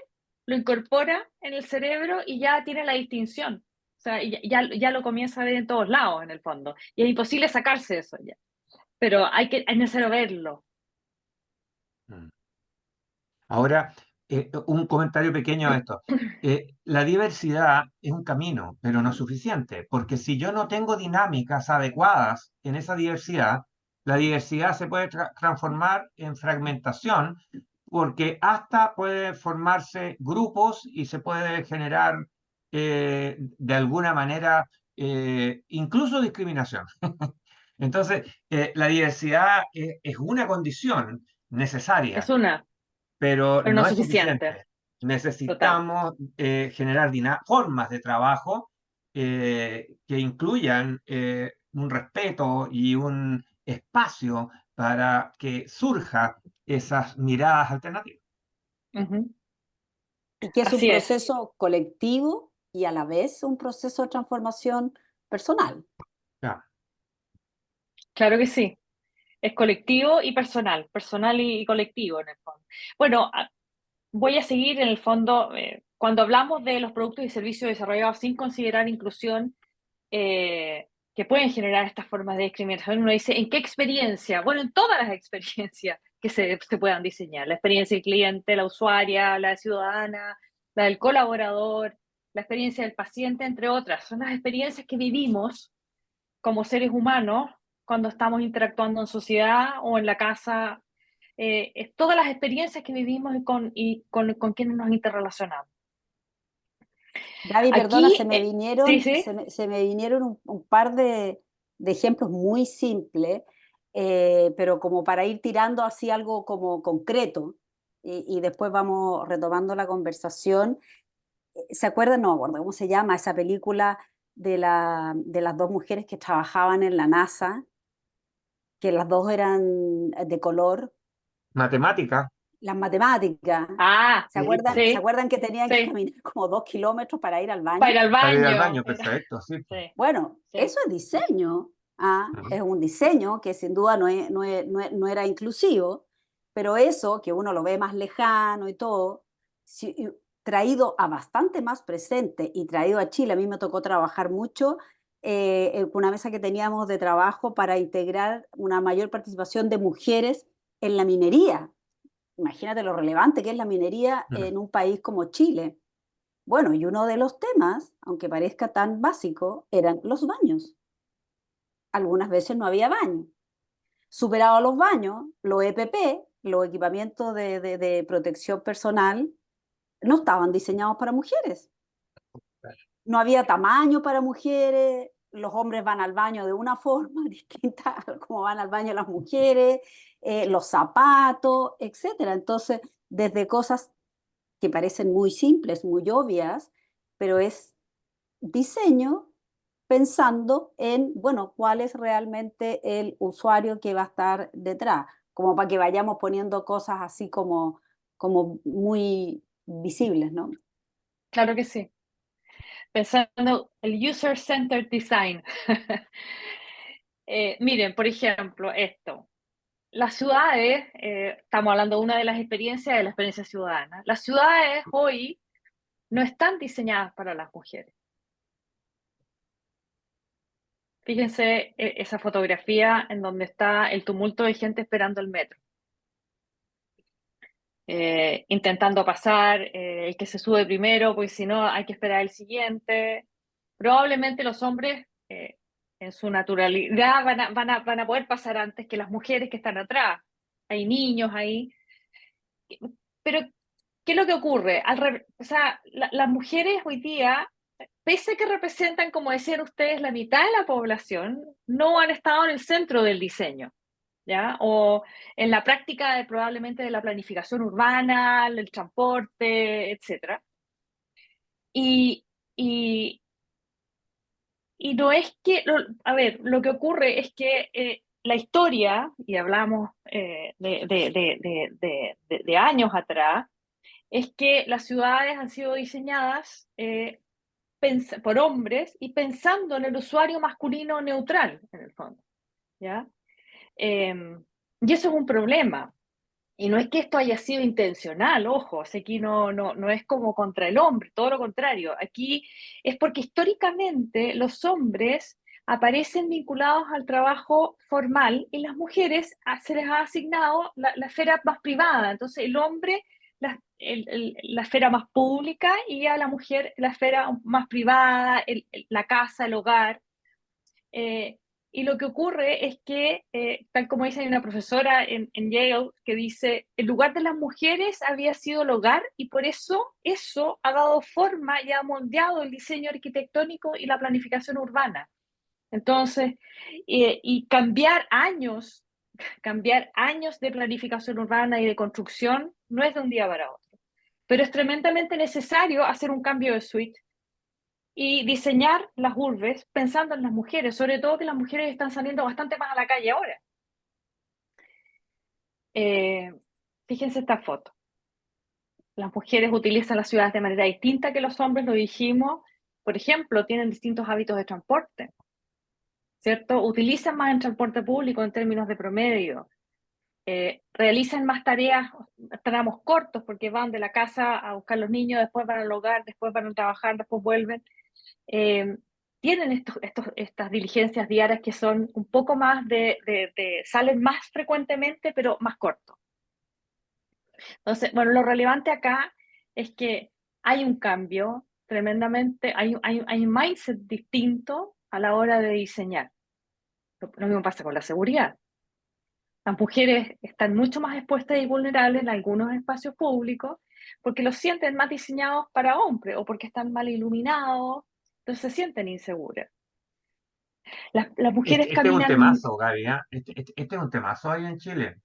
lo incorpora en el cerebro y ya tiene la distinción. O sea, ya lo comienza a ver en todos lados, en el fondo. Y es imposible sacarse eso ya. Pero es necesario verlo. Mm. Ahora, un comentario pequeño a esto. La diversidad es un camino, pero no es suficiente, porque si yo no tengo dinámicas adecuadas en esa diversidad, la diversidad se puede transformar en fragmentación, porque hasta puede formarse grupos y se puede generar de alguna manera incluso discriminación. Entonces, la diversidad es una condición Es necesaria, una, pero pero no no es es suficiente. suficiente. Total. Necesitamos generar formas de trabajo que incluyan un respeto y un espacio para que surjan esas miradas alternativas. Ujú. Y que es un Así es. proceso colectivo y a la vez un proceso de transformación personal. Ya. Claro que sí. Es colectivo y personal y colectivo en el fondo. Bueno, voy a seguir en el fondo, cuando hablamos de los productos y servicios desarrollados sin considerar inclusión, que pueden generar estas formas de discriminación, uno dice, ¿en qué experiencia? Bueno, en todas las experiencias que se puedan diseñar, la experiencia del cliente, la usuaria, la ciudadana, la del colaborador, la experiencia del paciente, entre otras. Son las experiencias que vivimos como seres humanos cuando estamos interactuando en sociedad o en la casa, todas las experiencias que vivimos con quienes nos interrelacionamos. Gaby, perdona, Aquí, sí, sí, se me vinieron un par de ejemplos muy simples, pero como para ir tirando así algo como concreto, y después vamos retomando la conversación. ¿Se acuerdan? No me acuerdo cómo se llama esa película de las dos mujeres que trabajaban en la NASA, que las dos eran de color, Matemática. las matemáticas. Sí, po. Se sí, acuerdan que tenían que sí, caminar como 2 kilómetros para ir al para baño? ir al Para ir al baño, baño, perfecto, sí. sí, Bueno, sí, eso es diseño. ¿Ah? Ujú. Es un diseño que sin duda no era inclusivo, pero eso, que uno lo ve más lejano y todo, traído a bastante más presente y traído a Chile, a mí me tocó trabajar mucho con una mesa que teníamos de trabajo para integrar una mayor participación de mujeres en la minería. Imagínate lo relevante que es la minería Ujú. en un país como Chile. Bueno, y uno de los temas, aunque parezca tan básico, eran los baños. Algunas veces no había baño. Superado los baños, los EPP, los equipamientos de protección personal, no estaban diseñados para mujeres. No había tamaño para mujeres, los hombres van al baño de una forma distinta a como van al baño las mujeres, los zapatos, etcétera. Entonces, desde cosas que parecen muy simples, muy obvias, pero es diseño pensando en, bueno, cuál es realmente el usuario que va a estar detrás, como para que vayamos poniendo cosas así como muy visibles, ¿no? claro que sí. Pensando el user-centered design. Miren, por ejemplo, esto. Las ciudades, estamos hablando de una de las experiencias de la experiencia ciudadana. Las ciudades hoy no están diseñadas para las mujeres. Fíjense esa fotografía en donde está el tumulto de gente esperando el metro, intentando pasar, el que se sube primero, pues si no hay que esperar el siguiente. Probablemente los hombres, en su naturalidad, van a poder pasar antes que las mujeres que están atrás. Hay niños ahí. Pero ¿qué es lo que ocurre? O sea, las mujeres hoy día, pese a que representan, como decían ustedes, la mitad de la población, no han estado en el centro del diseño, ¿ya? O en la práctica probablemente de la planificación urbana, el transporte, etc. Y, y, y no es que, a ver, lo que ocurre es que la historia, y hablamos de años atrás, es que las ciudades han sido diseñadas por hombres y pensando en el usuario masculino neutral, en el fondo, ¿ya? Y eso es un problema. Y no es que esto haya sido intencional, ojo, aquí no es como contra el hombre, todo lo contrario. Aquí es porque históricamente los hombres aparecen vinculados al trabajo formal y las mujeres se les ha asignado la esfera más privada. Entonces el hombre la esfera más pública y a la mujer la esfera más privada, la casa, el hogar. Eh, y lo que ocurre es que, tal como dice una profesora en Yale, que dice, el lugar de las mujeres había sido el hogar y por eso ha dado forma y ha moldeado el diseño arquitectónico y la planificación urbana. Entonces, y cambiar años de planificación urbana y de construcción no es de un día para otro, pero es tremendamente necesario hacer un cambio de switch y diseñar las urbes pensando en las mujeres, sobre todo que las mujeres están saliendo bastante más a la calle ahora. Fíjense esta foto. Las mujeres utilizan las ciudades de manera distinta que los hombres, lo dijimos. Por ejemplo, tienen distintos hábitos de transporte, ¿cierto? Utilizan más el transporte público en términos de promedio. Realizan más tareas, tramos cortos, porque van de la casa a buscar los niños, después van al hogar, después van a trabajar, después vuelven. Tienen estas diligencias diarias que son un poco más salen más frecuentemente, pero más cortos. Entonces, bueno, lo relevante acá es que hay un cambio tremendamente, hay un mindset distinto a la hora de diseñar. Lo mismo pasa con la seguridad. Las mujeres están mucho más expuestas y vulnerables en algunos espacios públicos porque los sienten más diseñados para hombres o porque están mal iluminados, entonces se sienten inseguras. Las mujeres Este es un caminan, temazo, Gaby, ¿ah? Este es un temazo ahí en Chile.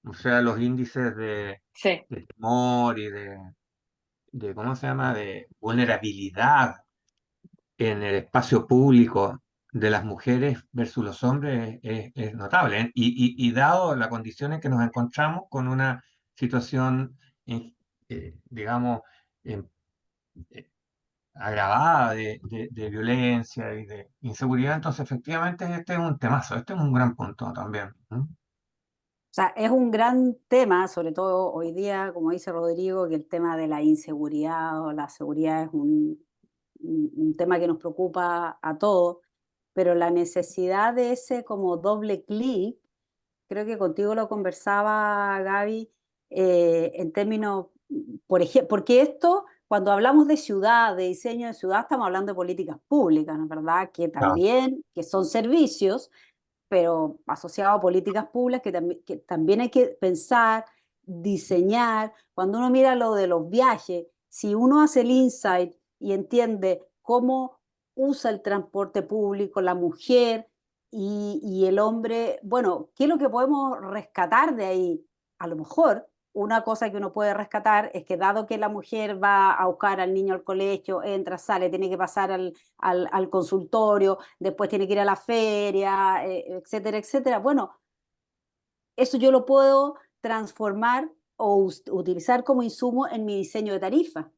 O sea, los índices sí, de temor y ¿cómo se llama?, de vulnerabilidad en el espacio público de las mujeres versus los hombres es notable, ¿eh? Y dado la condición en que nos encontramos con una situación, digamos, em, eh, agravada de violencia y de inseguridad, entonces efectivamente este es un temazo, este es un gran punto también. O sea, es un gran tema, sobre todo hoy día, como dice Rodrigo, que el tema de la inseguridad o la seguridad es un tema que nos preocupa a todos, pero la necesidad de ese como doble clic, creo que contigo lo conversaba Gaby, en términos, por ejemplo, porque esto, cuando hablamos de ciudad, de diseño de ciudad, estamos hablando de políticas públicas, ¿no es verdad? Que Claro. también, que son servicios, pero asociado a políticas públicas que también hay que pensar, diseñar. Cuando uno mira lo de los viajes, si uno hace el insight y entiende cómo usa el transporte público la mujer y el hombre, bueno, ¿qué es lo que podemos rescatar de ahí? A lo mejor una cosa que uno puede rescatar es que dado que la mujer va a buscar al niño al colegio, entra, sale, tiene que pasar al consultorio, después tiene que ir a la feria, etcétera, etcétera. Bueno, eso yo lo puedo transformar o utilizar como insumo en mi diseño de tarifa,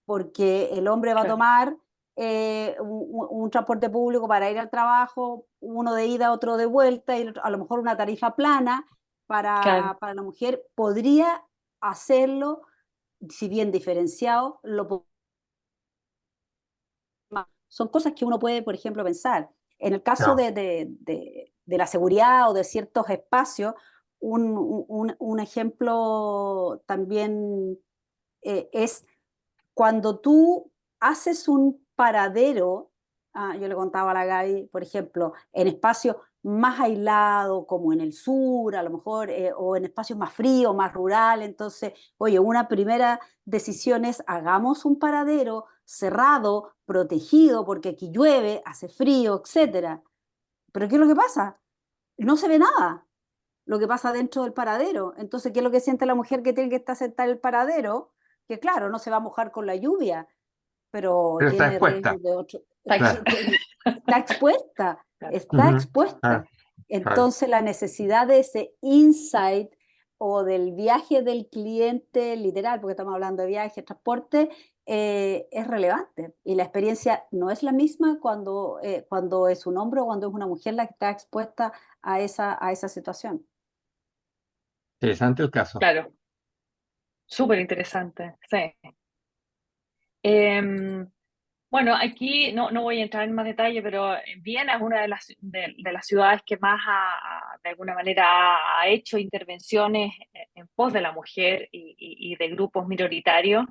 porque el hombre va a claro, tomar un transporte público para ir al trabajo, uno de ida, otro de vuelta, y a lo mejor una tarifa plana claro. para la mujer podría hacerlo, si bien diferenciado, son cosas que uno puede, por ejemplo, pensar. En el caso Claro. de la seguridad o de ciertos espacios, un ejemplo también es cuando tú haces un paradero, yo le contaba a la Gaby, por ejemplo, en espacios más aislado, como en el sur, a lo mejor, o en espacios más fríos, más rural. Entonces, oye, una primera decisión es hagamos un paradero cerrado, protegido, porque aquí llueve, hace frío, etcétera. Pero ¿qué es lo que pasa? No se ve nada lo que pasa dentro del paradero. Entonces, ¿qué es lo que siente la mujer que tiene que estar sentada en el paradero? Que claro, no se va a mojar con la lluvia, pero Pero está tiene expuesta. riesgo de otro. Claro. Está expuesta, Claro. está Ujú. expuesta. Claro, claro. Entonces, la necesidad de ese insight o del viaje del cliente literal, porque estamos hablando de viaje, transporte, es relevante. Y la experiencia no es la misma cuando es un hombre o cuando es una mujer la que está expuesta a esa situación. Interesante el caso. Claro, súper interesante, sí. Em, bueno, aquí no voy a entrar en más detalle, pero Viena es una de las ciudades que más de alguna manera ha hecho intervenciones en pos de la mujer y de grupos minoritarios.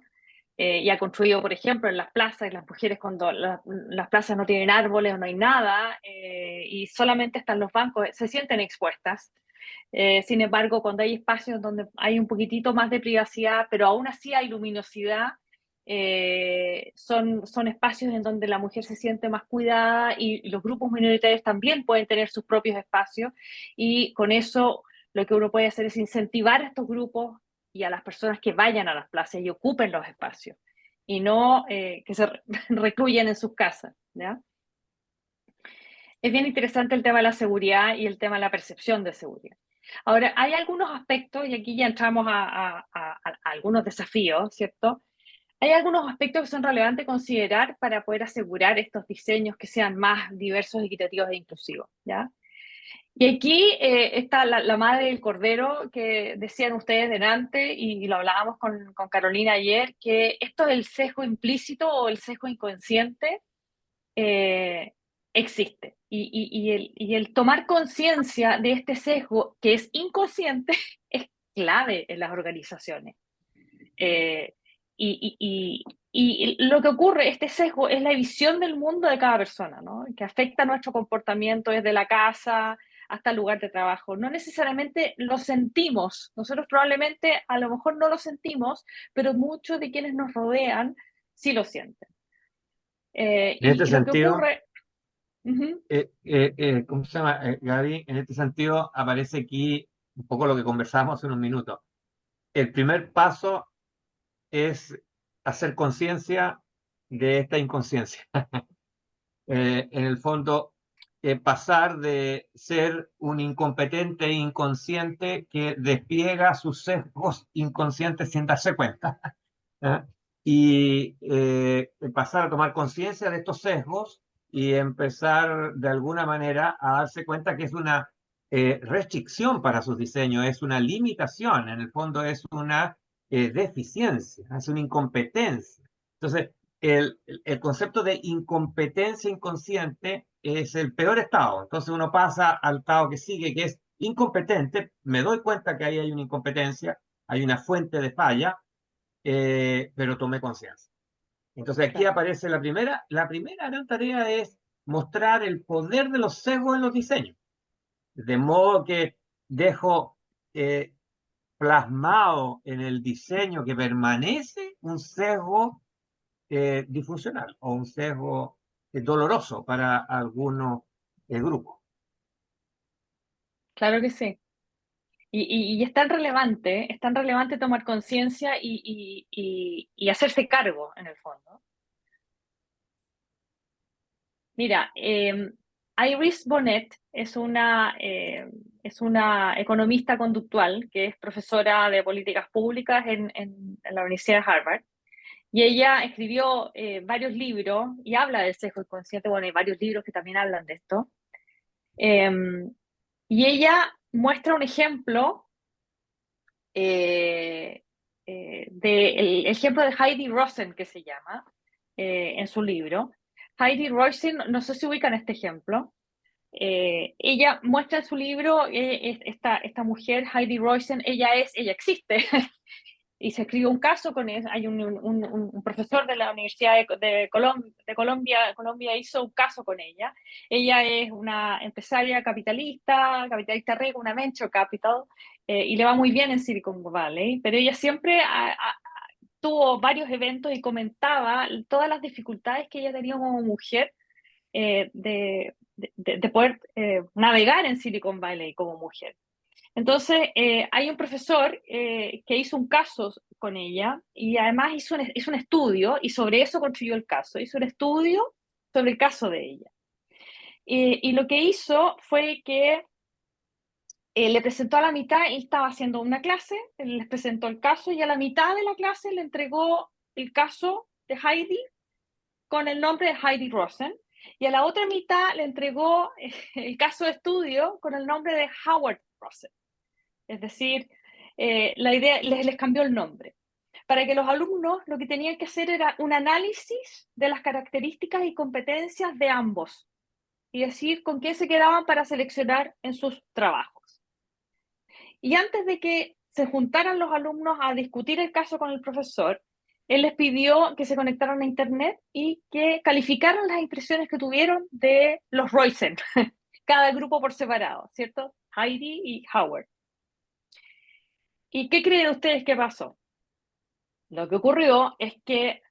Y ha construido, por ejemplo, en las plazas, las mujeres cuando las plazas no tienen árboles o no hay nada, y solamente están los bancos, se sienten expuestas. Sin embargo, cuando hay espacios donde hay un poquitito más de privacidad, pero aún así hay luminosidad, son espacios en donde la mujer se siente más cuidada y los grupos minoritarios también pueden tener sus propios espacios, y con eso lo que uno puede hacer es incentivar a estos grupos y a las personas que vayan a las plazas y ocupen los espacios, y no que se recluyan en sus casas, ¿ya? Es bien interesante el tema de la seguridad y el tema de la percepción de seguridad. Ahora, hay algunos aspectos, y aquí ya entramos a algunos desafíos, ¿cierto? Hay algunos aspectos que son relevantes considerar para poder asegurar estos diseños que sean más diversos, equitativos e inclusivos, ¿ya? Y aquí está la madre del cordero que decían ustedes delante, y lo hablábamos con Carolina ayer, que esto del sesgo implícito o el sesgo inconsciente eh, existe. Y el tomar conciencia de este sesgo que es inconsciente es clave en las organizaciones. Eh, y, y, y lo que ocurre, este sesgo, es la visión del mundo de cada persona, ¿no? Que afecta nuestro comportamiento desde la casa hasta el lugar de trabajo. No necesariamente lo sentimos. Nosotros probablemente a lo mejor no lo sentimos, pero muchos de quienes nos rodean sí lo sienten. En este Y lo que sentido, ocurre... Uh-huh. ¿cómo se llama, Gaby? En este sentido aparece aquí un poco lo que conversamos hace unos minutos. El primer paso es hacer conciencia de esta inconsciencia. En el fondo, pasar de ser un incompetente inconsciente que despliega sus sesgos inconscientes sin darse cuenta, ¿eh? Y pasar a tomar conciencia de estos sesgos y empezar de alguna manera a darse cuenta que es una restricción para sus diseños, es una limitación, en el fondo es una deficiencia, es una incompetencia. Entonces, el concepto de incompetencia inconsciente es el peor estado. Entonces uno pasa al estado que sigue, que es incompetente, me doy cuenta que ahí hay una incompetencia, hay una fuente de falla, pero tomé conciencia. Entonces aquí Claro. aparece la primera gran tarea es mostrar el poder de los sesgos en los diseños, de modo que dejo plasmado en el diseño que permanece un sesgo disfuncional o un sesgo doloroso para algunos grupos. Claro que sí. Y es tan relevante tomar conciencia y hacerse cargo, en el fondo. Mira, Iris Bonet es una economista conductual que es profesora de políticas públicas en la Universidad de Harvard. Y ella escribió varios libros y habla del sesgo inconsciente. Bueno, hay varios libros que también hablan de esto. Y ella muestra un ejemplo del ejemplo de Heidi Rosen, que se llama, en su libro. Heidi Rosen, no sé si ubican este ejemplo. Ella muestra en su libro esta mujer, Heidi Rosen, ella existe, y se escribió un caso con él. Hay un profesor de la Universidad de Colombia hizo un caso con ella. Ella es una empresaria capitalista rica, una venture capital, y le va muy bien en Silicon Valley, pero ella siempre tuvo varios eventos y comentaba todas las dificultades que ella tenía como mujer de poder navegar en Silicon Valley como mujer. Entonces, hay un profesor que hizo un caso con ella y además hizo un estudio y sobre eso construyó el caso. Hizo un estudio sobre el caso de ella. Y lo que hizo fue que le presentó a la mitad, él estaba haciendo una clase, él les presentó el caso y a la mitad de la clase le entregó el caso de Heidi con el nombre de Heidi Rosen y a la otra mitad le entregó el caso de estudio con el nombre de Howard Rosen. Es decir, la idea les cambió el nombre. Para que los alumnos lo que tenían que hacer era un análisis de las características y competencias de ambos y decir con qué se quedaban para seleccionar en sus trabajos. Y antes de que se juntaran los alumnos a discutir el caso con el profesor, él les pidió que se conectaran a internet y que calificaran las impresiones que tuvieron de los Rosen, cada grupo por separado, ¿cierto? Heidi y Howard. ¿Y qué creen ustedes que pasó? Lo que ocurrió es que,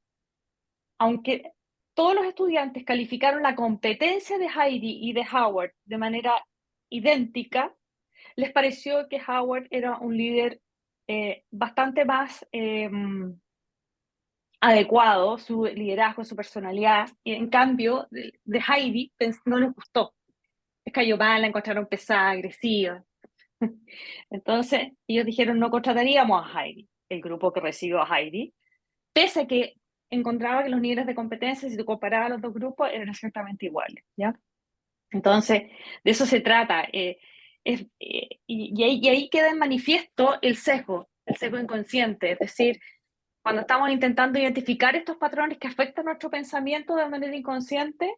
aunque todos los estudiantes calificaron la competencia de Heidi y de Howard de manera idéntica, les pareció que Howard era un líder bastante más adecuado, su liderazgo, su personalidad, y en cambio de Heidi no les gustó. Les cayó mal, la encontraron pesada, agresiva. Entonces, ellos dijeron, no contrataríamos a Heidi, el grupo que recibió a Heidi, pese a que encontraba que los niveles de competencia, si tú comparabas los dos grupos, eran exactamente iguales, ¿ya? Entonces, de eso se trata. Y ahí queda en manifiesto el sesgo inconsciente, es decir, cuando estamos intentando identificar estos patrones que afectan nuestro pensamiento de manera inconsciente,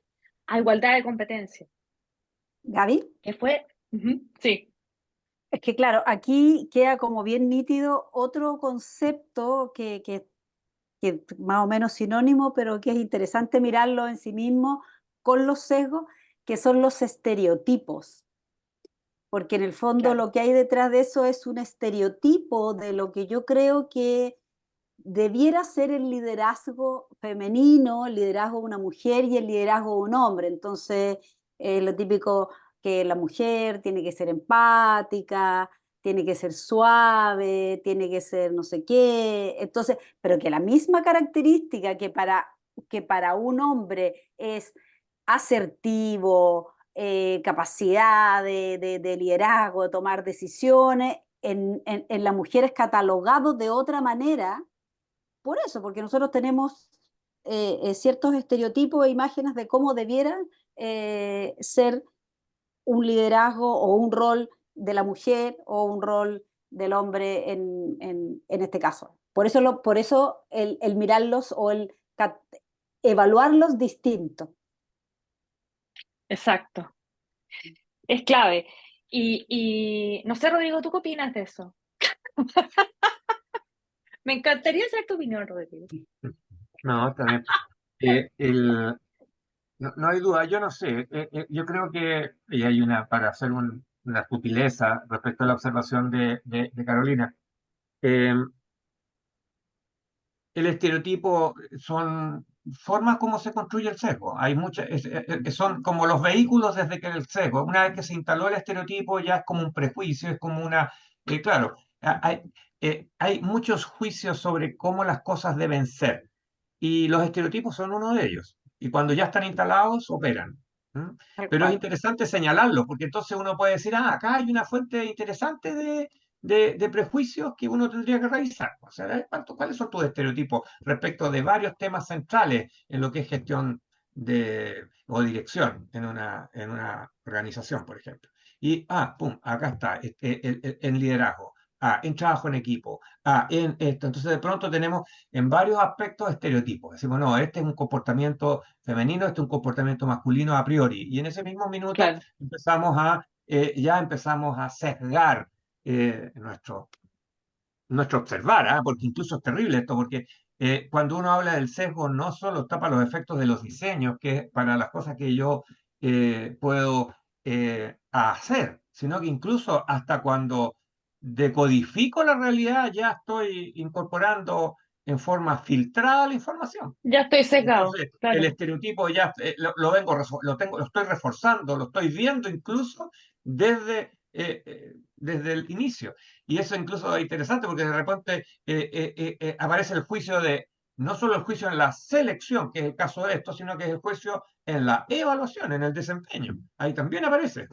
a igualdad de competencia. Gaby. ¿Qué fue? Sí. Es que claro, aquí queda como bien nítido otro concepto que más o menos sinónimo, pero que es interesante mirarlo en sí mismo con los sesgos, que son los estereotipos. Porque en el fondo Claro. lo que hay detrás de eso es un estereotipo de lo que yo creo que debiera ser el liderazgo femenino, el liderazgo de una mujer y el liderazgo de un hombre. Entonces, lo típico que la mujer tiene que ser empática, tiene que ser suave, tiene que ser no sé qué. Entonces, pero que la misma característica que para un hombre es asertivo, capacidad de liderazgo, de tomar decisiones, en la mujer es catalogado de otra manera. Por eso, porque nosotros tenemos ciertos estereotipos e imágenes de cómo debiera ser un liderazgo o un rol de la mujer o un rol del hombre en este caso. Por eso el mirarlos o el evaluarlos distinto. Exacto. Es clave. Y no sé, Rodrigo, ¿tú qué opinas de eso? Me encantaría saber tu opinión, Rodrigo. No, está bien. No hay duda, yo no sé. Yo creo que y hay para hacer una sutileza respecto a la observación de Carolina. El estereotipo son formas como se construye el sesgo. Hay muchas, que son como los vehículos desde que el sesgo. Una vez que se instaló el estereotipo ya es como un prejuicio, es como una... claro, hay muchos juicios sobre cómo las cosas deben ser y los estereotipos son uno de ellos. Y cuando ya están instalados, operan. Pero es interesante señalarlo, porque entonces uno puede decir, acá hay una fuente interesante de prejuicios que uno tendría que revisar. O sea, ¿cuáles son tus estereotipos respecto de varios temas centrales en lo que es gestión o dirección en una organización, por ejemplo? Y, pum, acá está, en liderazgo, en trabajo en equipo, en esto. Entonces, de pronto tenemos en varios aspectos estereotipos. Decimos, no, este es un comportamiento femenino, este es un comportamiento masculino a priori. Y en ese mismo minuto Claro. ya empezamos a sesgar nuestro nuestro observar, ¿ah? Porque incluso es terrible esto, porque cuando uno habla del sesgo no solo está para los efectos de los diseños, que es para las cosas que yo puedo hacer, sino que incluso hasta cuando decodifico la realidad ya estoy incorporando en forma filtrada la información. Ya estoy sesgado, Entonces, el claro. estereotipo ya lo estoy reforzando, lo estoy viendo incluso desde el inicio. Y eso incluso es interesante porque de repente aparece el juicio no solo el juicio en la selección, que es el caso de esto, sino que es el juicio en la evaluación, en el desempeño. Ahí también aparece.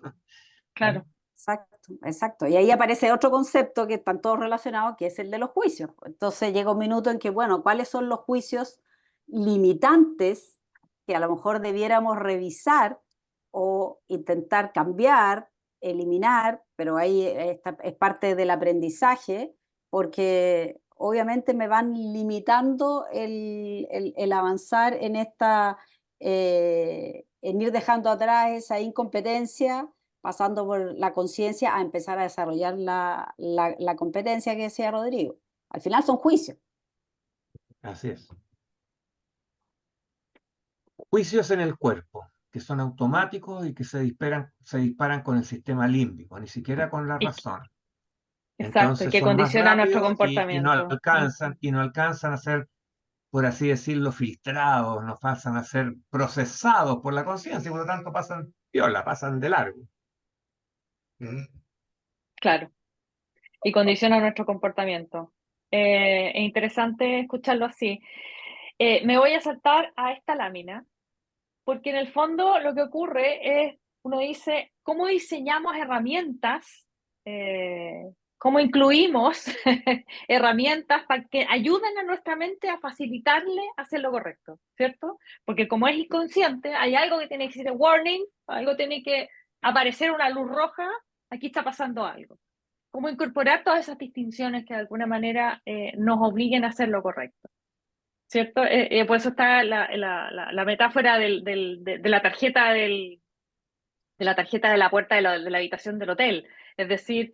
Claro. Exacto, exacto. Y ahí aparece otro concepto que están todos relacionados, que es el de los juicios. Entonces llega un minuto en que, bueno, ¿cuáles son los juicios limitantes que a lo mejor debiéramos revisar o intentar cambiar, eliminar? Pero ahí es parte del aprendizaje, porque obviamente me van limitando el avanzar en en ir dejando atrás esa incompetencia, pasando por la conciencia a empezar a desarrollar la competencia que decía Rodrigo. Al final son juicios. Así es. Juicios en el cuerpo, que son automáticos y que se disparan con el sistema límbico, ni siquiera con la Y, razón. exacto, y Entonces que son más condiciona nuestro rápidos y comportamiento. no alcanzan a ser, por así decirlo, filtrados, no pasan a ser procesados por la conciencia y por lo tanto pasan piola, pasan de largo. ¿Mm? Claro, y condiciona nuestro comportamiento. Es interesante escucharlo así. Me voy a saltar a esta lámina, porque en el fondo lo que ocurre es, uno dice, ¿cómo diseñamos herramientas? ¿Cómo incluimos herramientas para que ayuden a nuestra mente a facilitarle hacer lo correcto? ¿Cierto? Porque como es inconsciente, hay algo que tiene que decir warning, algo tiene que aparecer una luz roja, aquí está pasando algo. ¿Cómo incorporar todas esas distinciones que de alguna manera nos obliguen a hacer lo correcto? ¿Cierto? Por eso está la metáfora de la tarjeta de la tarjeta de la puerta de la habitación del hotel. Es decir,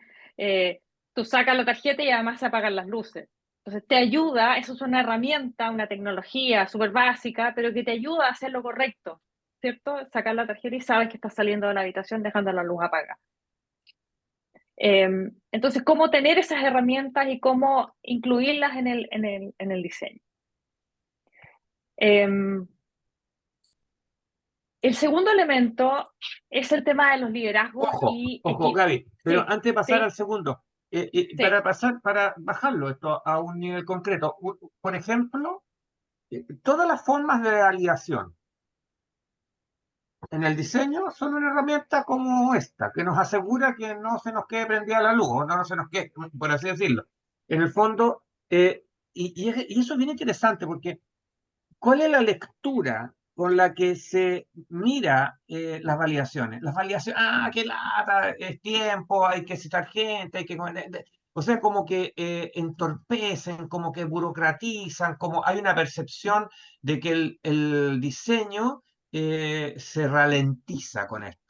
tú sacas la tarjeta y además se apagan las luces. Entonces te ayuda, eso es una herramienta, una tecnología súper básica, pero que te ayuda a hacer lo correcto, ¿cierto? Sacar la tarjeta y sabes que estás saliendo de la habitación dejando la luz apagada. Entonces, ¿cómo tener esas herramientas y cómo incluirlas en el diseño? El segundo elemento es el tema de los liderazgos Ojo, ojo, Gaby, pero Sí, antes de pasar sí, al segundo, sí. para bajarlo esto a un nivel concreto, por ejemplo, todas las formas de validación en el diseño son una herramienta como esta, que nos asegura que no se nos quede prendida la luz, o no se nos quede, por así decirlo. En el fondo, y eso es bien interesante, porque ¿cuál es la lectura con la que se mira las validaciones? Las validaciones, qué lata, es tiempo, hay que citar gente, hay que... O sea, como que entorpecen, como que burocratizan, como hay una percepción de que el diseño se ralentiza con esto.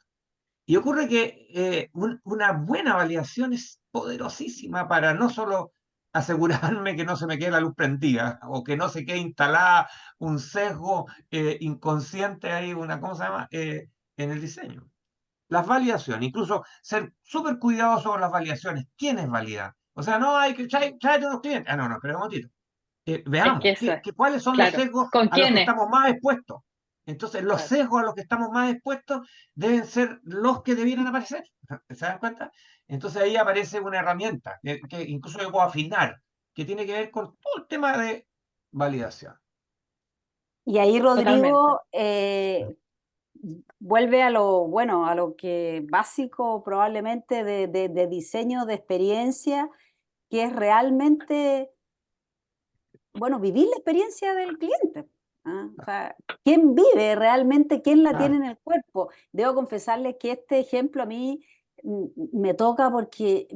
Y ocurre que una buena validación es poderosísima para no solo asegurarme que no se me quede la luz prendida o que no se quede instalada un sesgo inconsciente ahí, ¿cómo se llama? En el diseño. Las validaciones, incluso ser súper cuidadoso con las validaciones. ¿Quiénes validan? O sea, no hay que tráete unos clientes. No, espera un momentito. Es que Veamos, eso es, ¿cuáles son los claro. sesgos ¿Con a los que quiénes? estamos más expuestos? Entonces, los Claro, sesgos a los que estamos más expuestos deben ser los que debieran aparecer. ¿Se dan cuenta? Entonces ahí aparece una herramienta que incluso yo puedo afinar, que tiene que ver con todo el tema de validación. Y ahí totalmente. Rodrigo vuelve a lo, bueno, a lo que básico probablemente de diseño, de experiencia, que es realmente, bueno, vivir la experiencia del cliente. ¿Ah? O sea, ¿quién vive realmente? ¿Quién la Ah, tiene en el cuerpo? Debo confesarles que este ejemplo a mí me toca porque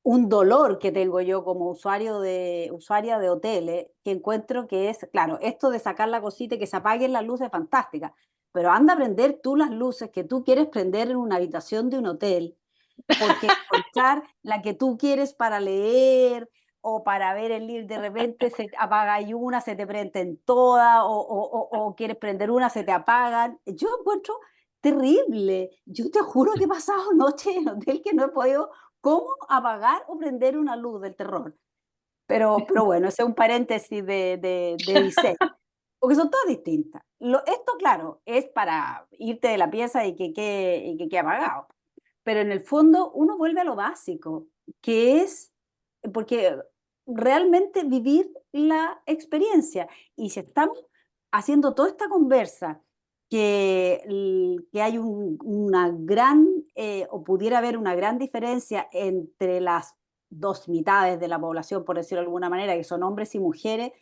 un dolor que tengo yo como usuaria de hoteles, que encuentro que es, claro, esto de sacar la cosita y que se apaguen las luces es fantástica, pero anda a prender tú las luces que tú quieres prender en una habitación de un hotel, porque encontrar la que tú quieres para leer o para ver el libro, de repente se apaga y una, se te prenden todas, o quieres prender una, se te apagan. Yo encuentro terrible. Yo te juro que he pasado noches en hotel que no he podido cómo apagar o prender una luz del terror. Pero bueno, ese es un paréntesis de diseño, porque son todas distintas. Esto, claro, es para irte de la pieza y que quede apagado. Pero en el fondo uno vuelve a lo básico, que es, porque realmente vivir la experiencia. Y si estamos haciendo toda esta conversa, que hay una gran, o pudiera haber una gran diferencia entre las dos mitades de la población, por decirlo de alguna manera, que son hombres y mujeres,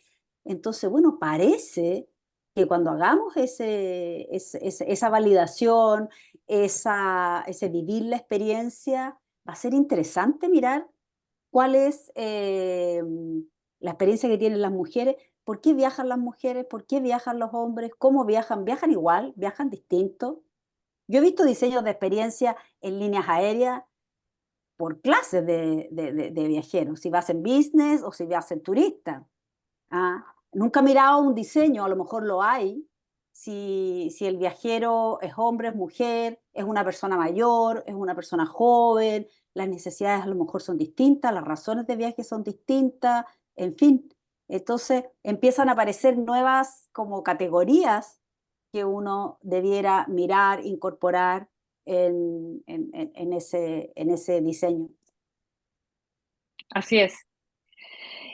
entonces, bueno, parece que cuando hagamos esa validación, ese vivir la experiencia, va a ser interesante mirar cuál es la experiencia que tienen las mujeres, por qué viajan las mujeres, por qué viajan los hombres, cómo viajan, viajan igual, viajan distinto. Yo he visto diseños de experiencia en líneas aéreas por clases de viajeros, si vas en business o si vas en turista. Ah, nunca he mirado un diseño, a lo mejor lo hay, si el viajero es hombre, es mujer, es una persona mayor, es una persona joven, las necesidades a lo mejor son distintas, las razones de viaje son distintas, en fin. Entonces empiezan a aparecer nuevas como categorías que uno debiera mirar, incorporar en ese diseño. Así es.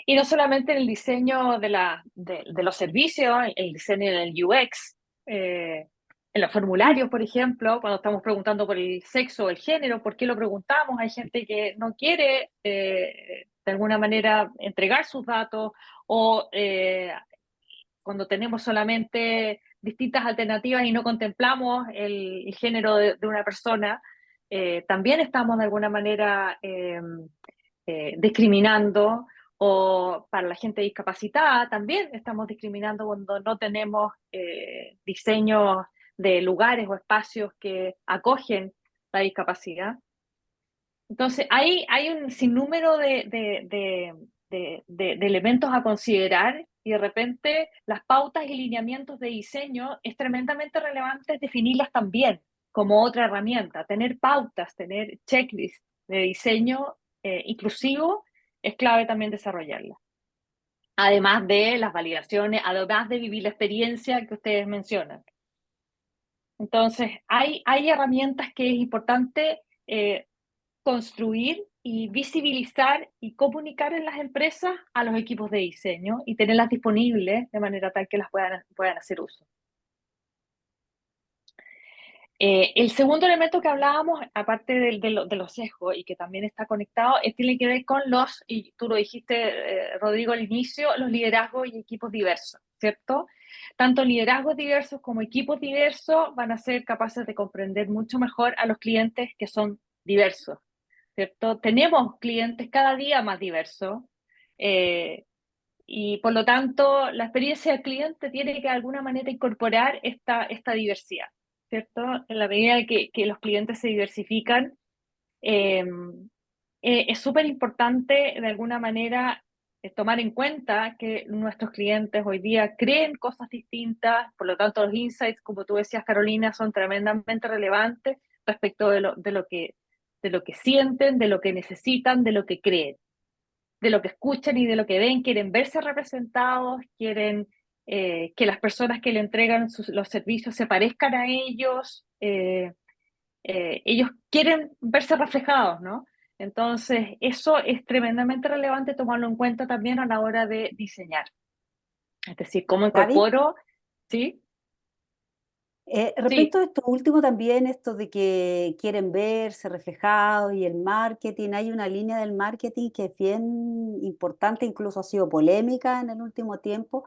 Y no solamente en el diseño de los servicios, el diseño en el UX, en los formularios, por ejemplo, cuando estamos preguntando por el sexo o el género, ¿por qué lo preguntamos? Hay gente que no quiere, de alguna manera, entregar sus datos, o cuando tenemos solamente distintas alternativas y no contemplamos el género de una persona, también estamos de alguna manera discriminando, o para la gente discapacitada también estamos discriminando cuando no tenemos diseños de lugares o espacios que acogen la discapacidad. Entonces, hay un sinnúmero de elementos a considerar, y de repente las pautas y lineamientos de diseño es tremendamente relevante definirlas también como otra herramienta. Tener pautas, tener checklists de diseño inclusivo es clave también desarrollarlas. Además de las validaciones, además de vivir la experiencia que ustedes mencionan. Entonces, hay herramientas que es importante construir y visibilizar y comunicar en las empresas a los equipos de diseño y tenerlas disponibles de manera tal que las puedan hacer uso. El segundo elemento que hablábamos, aparte de los sesgos y que también está conectado, tiene que ver con y tú lo dijiste, Rodrigo, al inicio, los liderazgos y equipos diversos, ¿cierto? Tanto liderazgos diversos como equipos diversos van a ser capaces de comprender mucho mejor a los clientes que son diversos, ¿cierto? Tenemos clientes cada día más diversos, y por lo tanto la experiencia del cliente tiene que de alguna manera incorporar esta diversidad, ¿cierto? En la medida que los clientes se diversifican, es súper importante de alguna manera tomar en cuenta que nuestros clientes hoy día creen cosas distintas, por lo tanto los insights, como tú decías, Carolina, son tremendamente relevantes respecto de lo que sienten, de lo que necesitan, de lo que creen, de lo que escuchan y de lo que ven. Quieren verse representados, quieren que las personas que le entregan los servicios se parezcan a ellos, ellos quieren verse reflejados, ¿no? Entonces, eso es tremendamente relevante tomarlo en cuenta también a la hora de diseñar. Es decir, cómo Gaby, incorporo, ¿sí? Sí, respecto a esto último también, esto de que quieren verse reflejados y el marketing, hay una línea del marketing que es bien importante, incluso ha sido polémica en el último tiempo,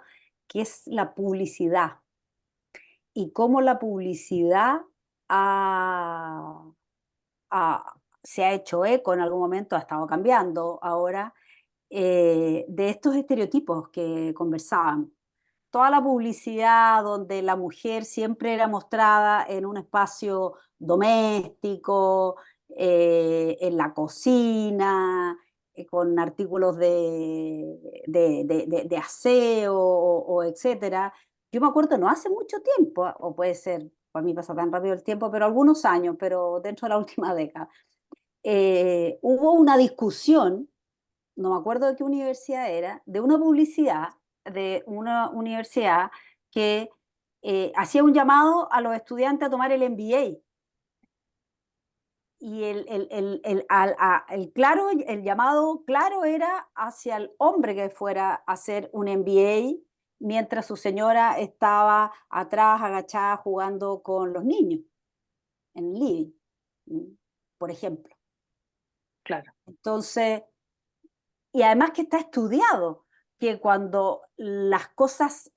que es la publicidad. Y cómo la publicidad se ha hecho eco en algún momento, ha estado cambiando ahora, de estos estereotipos que conversábamos. Toda la publicidad donde la mujer siempre era mostrada en un espacio doméstico, en la cocina, con artículos de aseo o etcétera. Yo me acuerdo, no hace mucho tiempo, o puede ser, para mí pasa tan rápido el tiempo, pero algunos años, pero dentro de la última década, hubo una discusión, no me acuerdo de qué universidad era, de una publicidad de una universidad que hacía un llamado a los estudiantes a tomar el MBA. Y el llamado claro era hacia el hombre que fuera a hacer un MBA, mientras su señora estaba atrás, agachada, jugando con los niños en el living, por ejemplo. Claro, Entonces, y además que está estudiado, que cuando las cosas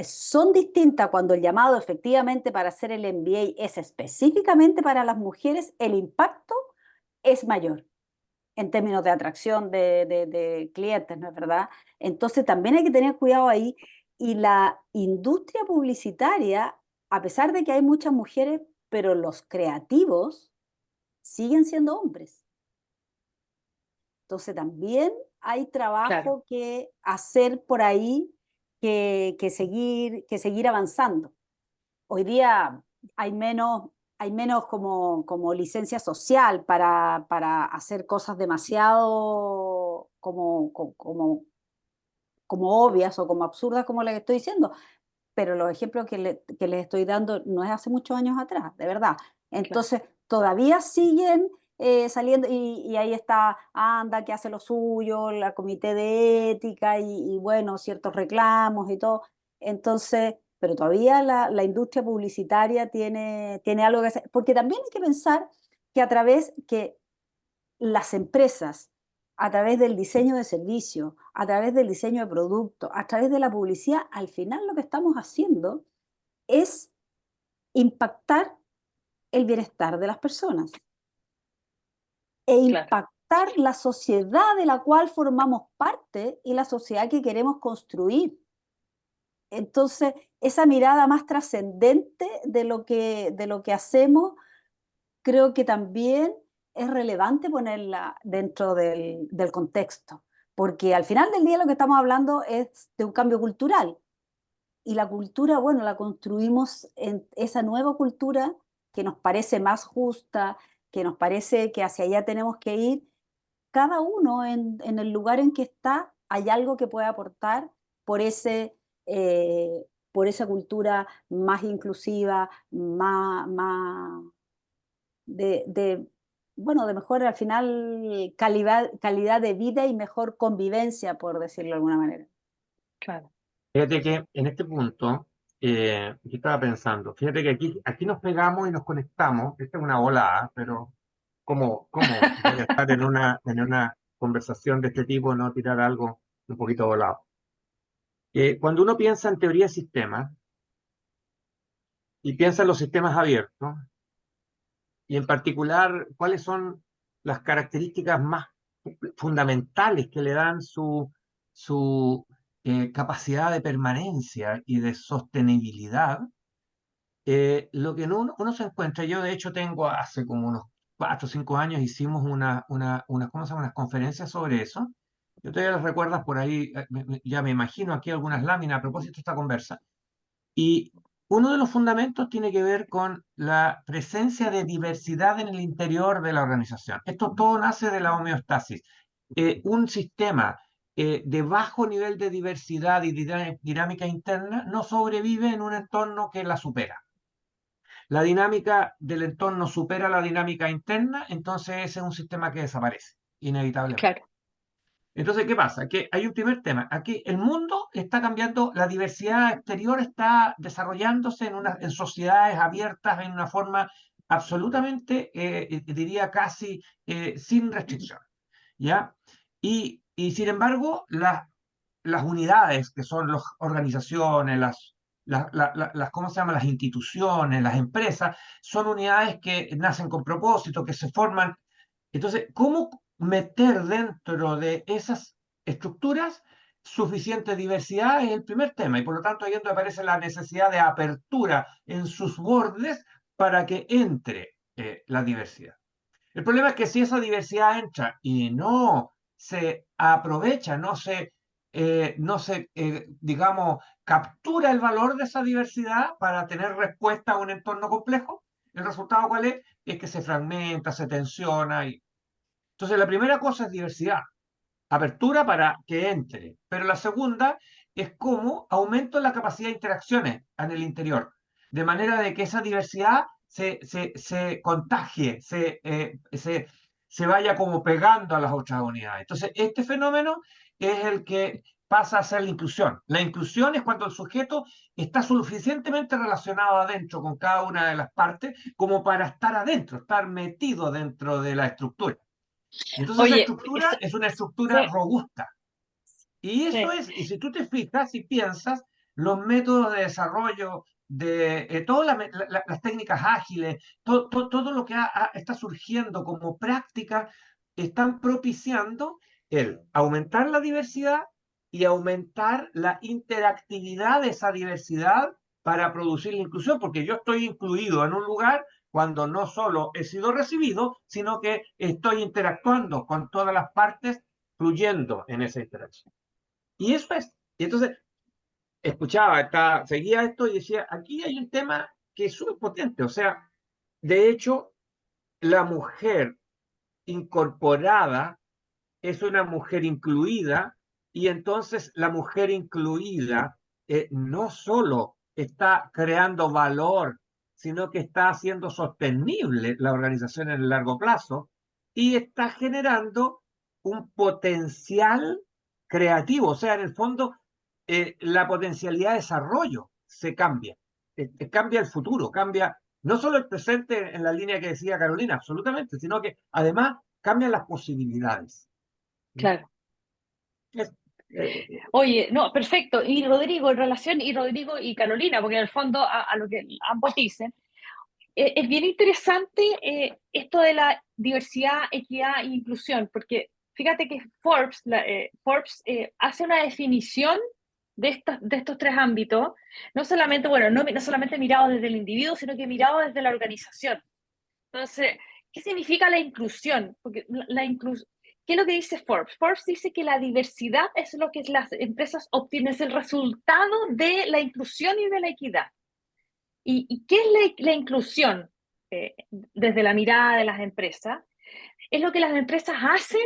son distintas, cuando el llamado efectivamente para hacer el MBA es específicamente para las mujeres, el impacto es mayor en términos de atracción de clientes, ¿no es verdad? Entonces también hay que tener cuidado ahí. Y la industria publicitaria, a pesar de que hay muchas mujeres, pero los creativos siguen siendo hombres. Entonces también hay claro, trabajo que hacer por ahí, que seguir avanzando. Hoy día hay menos como licencia social para hacer cosas demasiado como obvias o como absurdas como les estoy diciendo, pero los ejemplos que les estoy dando no es hace muchos años atrás, de verdad. claro. Entonces, todavía siguen saliendo, y ahí está ANDA que hace lo suyo, la comité de ética bueno, ciertos reclamos y todo. Entonces, pero todavía la industria publicitaria tiene algo que hacer, porque también hay que pensar que que las empresas, a través del diseño de servicios, a través del diseño de productos, a través de la publicidad, al final lo que estamos haciendo es impactar el bienestar de las personas e Claro, impactar la sociedad de la cual formamos parte y la sociedad que queremos construir. Entonces, esa mirada más trascendente de lo que hacemos, creo que también es relevante ponerla dentro del contexto, porque al final del día lo que estamos hablando es de un cambio cultural, y la cultura, bueno, la construimos en esa nueva cultura que nos parece más justa, que nos parece que hacia allá tenemos que ir. Cada uno en el lugar en que está, hay algo que puede aportar por por esa cultura más inclusiva, más de, bueno, de mejor al final calidad de vida y mejor convivencia, por decirlo de alguna manera. claro. Fíjate que en este punto, yo estaba pensando, fíjate que aquí nos pegamos y nos conectamos, esta es una volada, pero ¿cómo voy a estar en una conversación de este tipo, no tirar algo un poquito volado? Cuando uno piensa en teoría de sistemas y piensa en los sistemas abiertos, y en particular cuáles son las características más fundamentales que le dan su capacidad de permanencia y de sostenibilidad, lo que uno se encuentra, yo de hecho tengo hace como unos 4 o 5 años hicimos ¿cómo se llama? Unas conferencias sobre eso. Yo todavía las recuerdas por ahí, ya me imagino aquí algunas láminas a propósito de esta conversa. Y uno de los fundamentos tiene que ver con la presencia de diversidad en el interior de la organización. Esto todo nace de la homeostasis. Un sistema de bajo nivel de diversidad y dinámica interna no sobrevive en un entorno que la supera. La dinámica del entorno supera la dinámica interna, entonces ese es un sistema que desaparece, inevitablemente. Claro, Entonces, ¿qué pasa? Que hay un primer tema. Aquí el mundo está cambiando, la diversidad exterior está desarrollándose en sociedades abiertas en una forma absolutamente, diría casi sin restricción. ¿Ya? Y sin embargo, las unidades, que son las organizaciones, ¿cómo se llama? Las instituciones, las empresas, son unidades que nacen con propósito, que se forman. Entonces, ¿cómo meter dentro de esas estructuras suficiente diversidad? Es el primer tema, y por lo tanto ahí es donde aparece la necesidad de apertura en sus bordes para que entre la diversidad. El problema es que si esa diversidad entra y no se aprovecha, digamos, captura el valor de esa diversidad para tener respuesta a un entorno complejo, ¿el resultado cuál es? Es que se fragmenta, se tensiona. Entonces, la primera cosa es diversidad, apertura para que entre, pero la segunda es cómo aumento la capacidad de interacciones en el interior, de manera de que esa diversidad se contagie, se vaya como pegando a las otras unidades. Entonces, este fenómeno es el que pasa a ser la inclusión. La inclusión es cuando el sujeto está suficientemente relacionado adentro con cada una de las partes como para estar adentro, estar metido dentro de la estructura. Y entonces esa Oye, estructura es una sí, estructura robusta. Y eso sí, es, y si tú te fijas y piensas, los métodos de desarrollo de todas las técnicas ágiles, todo lo que está surgiendo como práctica, están propiciando el aumentar la diversidad y aumentar la interactividad de esa diversidad para producir la inclusión, porque yo estoy incluido en un lugar cuando no solo he sido recibido, sino que estoy interactuando con todas las partes, fluyendo en esa interacción. Y eso es. Y entonces, seguía esto y decía, aquí hay un tema que es súper potente. O sea, de hecho, la mujer incorporada es una mujer incluida y entonces la mujer incluida no solo está creando valor, sino que está haciendo sostenible la organización en el largo plazo y está generando un potencial creativo. O sea, en el fondo, la potencialidad de desarrollo se cambia. Cambia el futuro, cambia no solo el presente en la línea que decía Carolina, absolutamente, sino que además cambian las posibilidades. claro. Es- eh, Oye, no, perfecto. Y Rodrigo, en relación, y Rodrigo y Carolina, porque en el fondo a lo que ambos dicen, es bien interesante esto de la diversidad, equidad e inclusión, porque fíjate que Forbes hace una definición de estos tres ámbitos, no solamente, bueno, no solamente mirado desde el individuo, sino que mirado desde la organización. Entonces, ¿qué significa la inclusión? Porque ¿qué es lo que dice Forbes? Forbes dice que la diversidad es lo que las empresas obtienen, es el resultado de la inclusión y de la equidad. ¿Y qué es la inclusión desde la mirada de las empresas? Es lo que las empresas hacen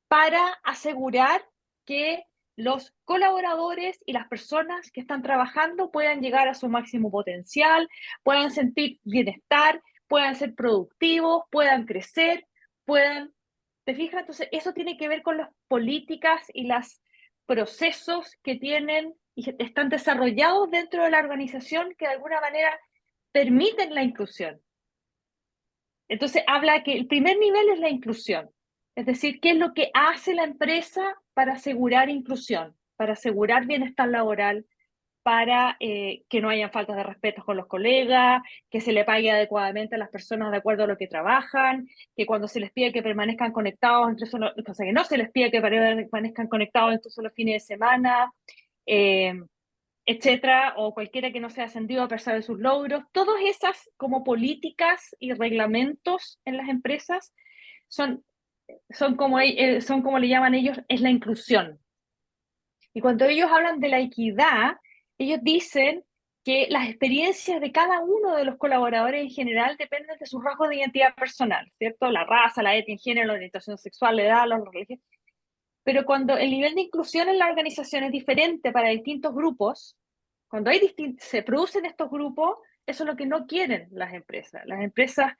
para asegurar que los colaboradores y las personas que están trabajando puedan llegar a su máximo potencial, puedan sentir bienestar, puedan ser productivos, puedan crecer, puedan... ¿Te fijas? Entonces, eso tiene que ver con las políticas y los procesos que tienen y están desarrollados dentro de la organización que de alguna manera permiten la inclusión. Entonces, habla que el primer nivel es la inclusión. Es decir, ¿qué es lo que hace la empresa para asegurar inclusión, para asegurar bienestar laboral, para que no haya faltas de respeto con los colegas, que se le pague adecuadamente a las personas de acuerdo a lo que trabajan, que cuando se les pide que permanezcan conectados, incluso o sea, que no se les pide que permanezcan conectados incluso los fines de semana, eh, etcétera, o cualquiera que no sea ascendido a pesar de sus logros. Todas esas como políticas y reglamentos en las empresas son, son como le llaman ellos, es la inclusión. Y cuando ellos hablan de la equidad, ellos dicen que las experiencias de cada uno de los colaboradores en general dependen de sus rasgos de identidad personal, ¿cierto? La raza, la etnia, el género, la orientación sexual, la edad, la religión. Pero cuando el nivel de inclusión en la organización es diferente para distintos grupos, cuando se producen estos grupos, eso es lo que no quieren las empresas. Las empresas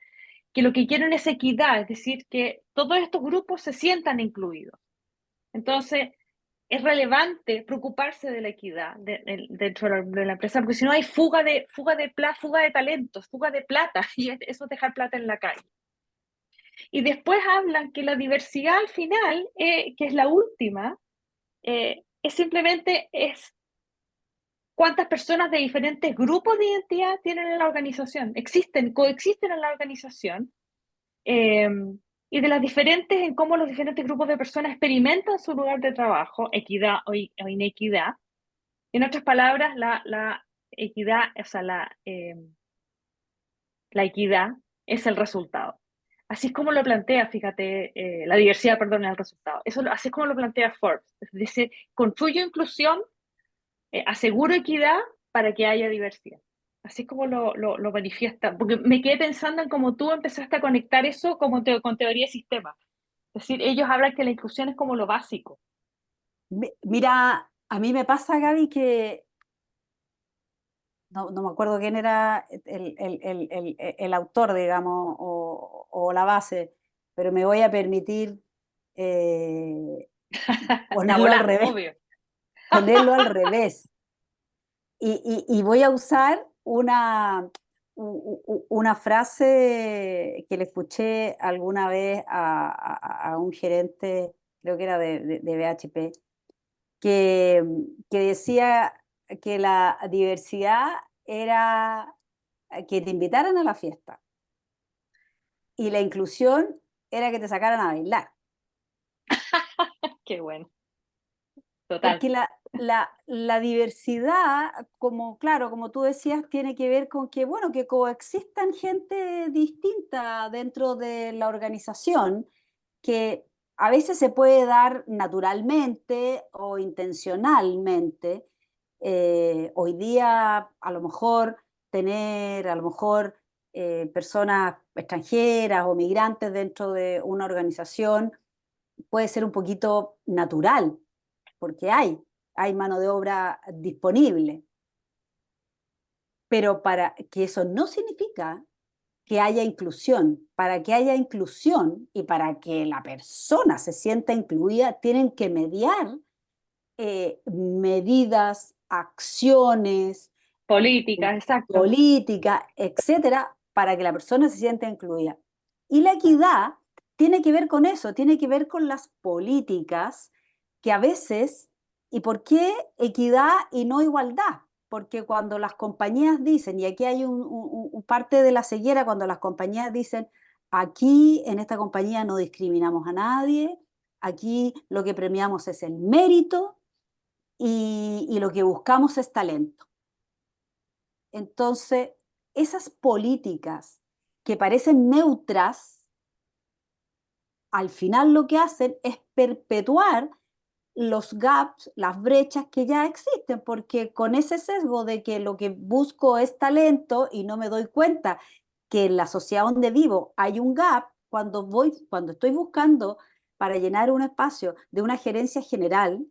que lo que quieren es equidad, es decir, que todos estos grupos se sientan incluidos. Entonces, es relevante preocuparse de la equidad dentro de la empresa, porque si no hay fuga de talentos, fuga de plata, y eso es dejar plata en la calle. Y después hablan que la diversidad al final, que es la última, es simplemente cuántas personas de diferentes grupos de identidad tienen en la organización, coexisten en la organización, y de las diferentes, en cómo los diferentes grupos de personas experimentan su lugar de trabajo, equidad o inequidad. En otras palabras, la equidad, o sea, la equidad es el resultado. así es como lo plantea, fíjate, la diversidad, perdón, en el resultado. Así es como lo plantea Forbes. Es decir, construyo inclusión, aseguro equidad para que haya diversidad. Así es como lo manifiesta. Porque me quedé pensando en cómo tú empezaste a conectar eso como con teoría de sistemas. Es decir, ellos hablan que la inclusión es como lo básico. Mira, a mí me pasa, Gaby, que no me acuerdo quién era el autor, digamos, o la base, pero me voy a permitir eh, La ponerlo al volá, revés, obvio. ponerlo al revés. Y voy a usar una frase que le escuché alguna vez a un gerente, creo que era de BHP, que, que decía que la diversidad era que te invitaran a la fiesta y la inclusión era que te sacaran a bailar. Qué bueno. Total. Porque la diversidad, como claro, como tú decías, tiene que ver con que, bueno, que coexistan gente distinta dentro de la organización, que a veces se puede dar naturalmente o intencionalmente. Hoy día, a lo mejor, tener, a lo mejor, personas extranjeras o migrantes dentro de una organización puede ser un poquito natural porque hay mano de obra disponible, pero para que eso no significa que haya inclusión. Para que haya inclusión y para que la persona se sienta incluida, tienen que mediar medidas, acciones, Políticas, exacto. política, etcétera, para que la persona se sienta incluida. Y la equidad tiene que ver con eso, tiene que ver con las políticas que a veces, ¿y por qué equidad y no igualdad? Porque cuando las compañías dicen, y aquí hay parte de la ceguera, cuando las compañías dicen, aquí en esta compañía no discriminamos a nadie, aquí lo que premiamos es el mérito y lo que buscamos es talento. Entonces, esas políticas que parecen neutras, al final lo que hacen es perpetuar los gaps, las brechas que ya existen, porque con ese sesgo de que lo que busco es talento y no me doy cuenta que en la sociedad donde vivo hay un gap, cuando estoy buscando para llenar un espacio de una gerencia general,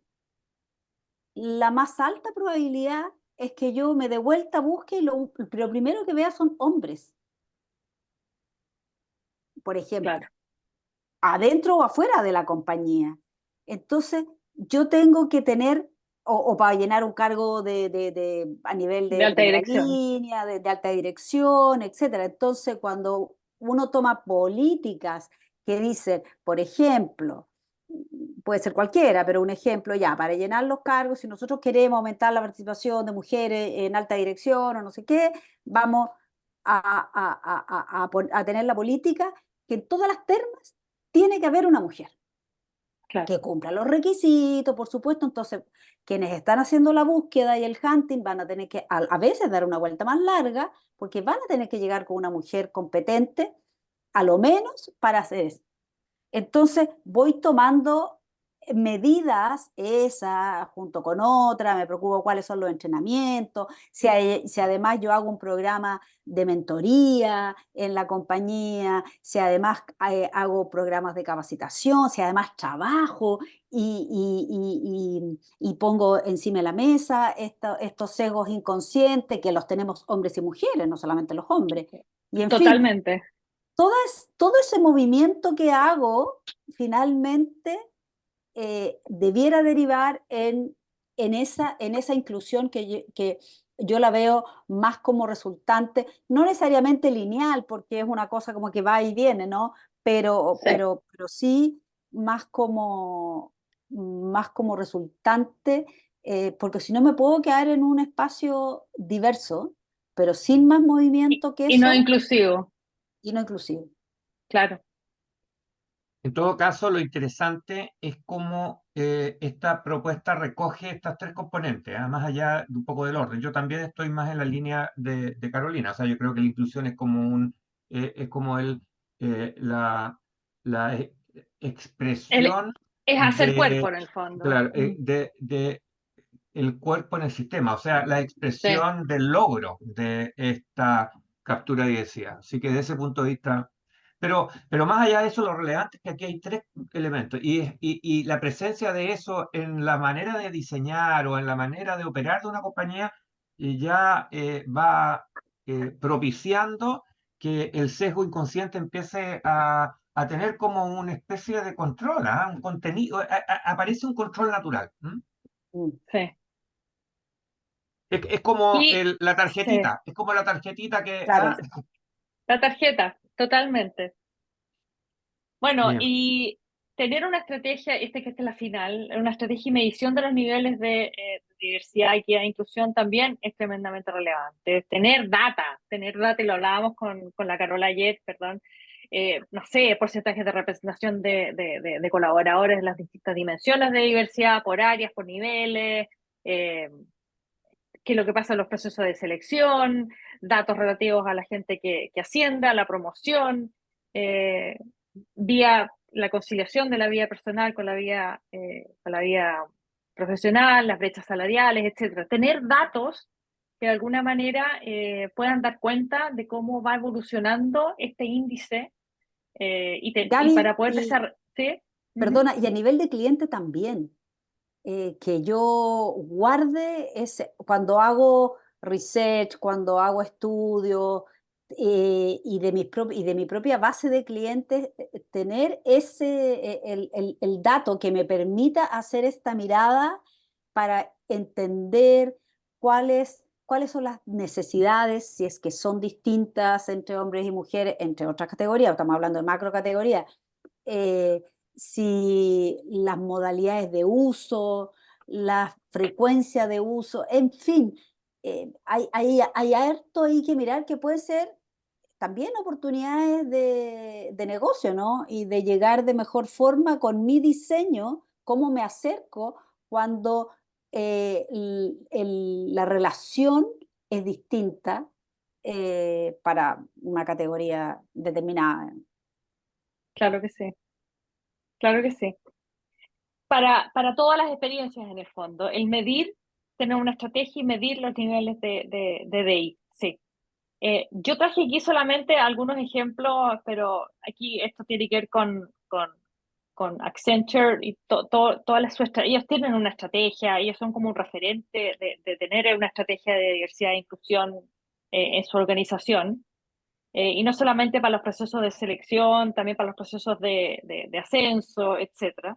la más alta probabilidad es que yo me dé vuelta, busque y lo primero que vea son hombres, por ejemplo, Claro. adentro o afuera de la compañía. Entonces, yo tengo que tener, o para llenar un cargo a nivel De de alta primera dirección. línea, de alta dirección, etcétera. Entonces, cuando uno toma políticas que dicen, por ejemplo, puede ser cualquiera, pero un ejemplo ya, para llenar los cargos, si nosotros queremos aumentar la participación de mujeres en alta dirección o no sé qué, vamos a tener la política que en todas las termas tiene que haber una mujer Claro. que cumpla los requisitos, por supuesto. Entonces, quienes están haciendo la búsqueda y el hunting van a tener que a veces dar una vuelta más larga porque van a tener que llegar con una mujer competente, a lo menos para hacer eso. Entonces voy tomando medidas, esa junto con otra, me preocupo cuáles son los entrenamientos, si además yo hago un programa de mentoría en la compañía, si además hago programas de capacitación, si además trabajo y pongo encima de la mesa estos sesgos inconscientes que los tenemos hombres y mujeres, no solamente los hombres. Y en fin, Totalmente. todo ese movimiento que hago finalmente debiera derivar en esa inclusión que yo la veo más como resultante, no necesariamente lineal, porque es una cosa como que va y viene, ¿no? Pero, Sí. pero, pero sí más como resultante, porque si no me puedo quedar en un espacio diverso, pero sin más movimiento que Y no eso inclusivo. y no inclusivo. Claro. En todo caso, lo interesante es cómo esta propuesta recoge estas tres componentes, más allá de un poco del orden. Yo también estoy más en la línea de Carolina, o sea, yo creo que la inclusión es como es como la El- expresión es hacer cuerpo de, en el fondo. claro, de el cuerpo en el sistema, o sea, la Sí. expresión del logro de esta captura de diversidad. Así que desde ese punto de vista, pero más allá de eso, lo relevante es que aquí hay tres elementos y la presencia de eso en la manera de diseñar o en la manera de operar de una compañía ya va propiciando que el sesgo inconsciente empiece a tener como una especie de control, ¿ah? Un contenido, aparece un control natural. ¿M? Mm. Sí. Es como Y la sí, tarjetita, es como la tarjetita que... Claro, la tarjeta, totalmente. Bueno, Bien, y tener una estrategia, que esta es la final, una estrategia y medición de los niveles de diversidad, equidad e inclusión también es tremendamente relevante. Tener data, y lo hablábamos con la Carola ayer, perdón, no sé, porcentajes de representación de colaboradores en las distintas dimensiones de diversidad, por áreas, por niveles, eh, qué es lo que pasa en los procesos de selección, datos relativos a la gente que asciende, a la promoción, eh, vía la conciliación de la vida personal con la vida profesional, las brechas salariales, etcétera. Tener datos que de alguna manera puedan dar cuenta de cómo va evolucionando este índice y Gaby, para poder y desarrollar. ¿Sí? Ujú. perdona, y a nivel de cliente también, que yo guarde ese, cuando hago research, cuando hago estudios y de mi propia base de clientes, tener el dato que me permita hacer esta mirada para entender cuáles son las necesidades, si es que son distintas entre hombres y mujeres, entre otras categorías, estamos hablando de macro categorías, eh, si las modalidades de uso, la frecuencia de uso, en fin, hay harto ahí que mirar que puede ser también oportunidades de negocio, ¿no? Y de llegar de mejor forma con mi diseño, cómo me acerco cuando la relación es distinta para una categoría determinada. Claro que sí, claro que sí. Para todas las experiencias en el fondo, el medir, tener una estrategia y medir los niveles de DI, sí. Yo traje aquí solamente algunos ejemplos, pero aquí esto tiene que ver con Accenture y todas las ellos tienen una estrategia, ellos son como un referente de tener una estrategia de diversidad e inclusión en su organización. Y no solamente para los procesos de selección, también para los procesos de ascenso, etcétera.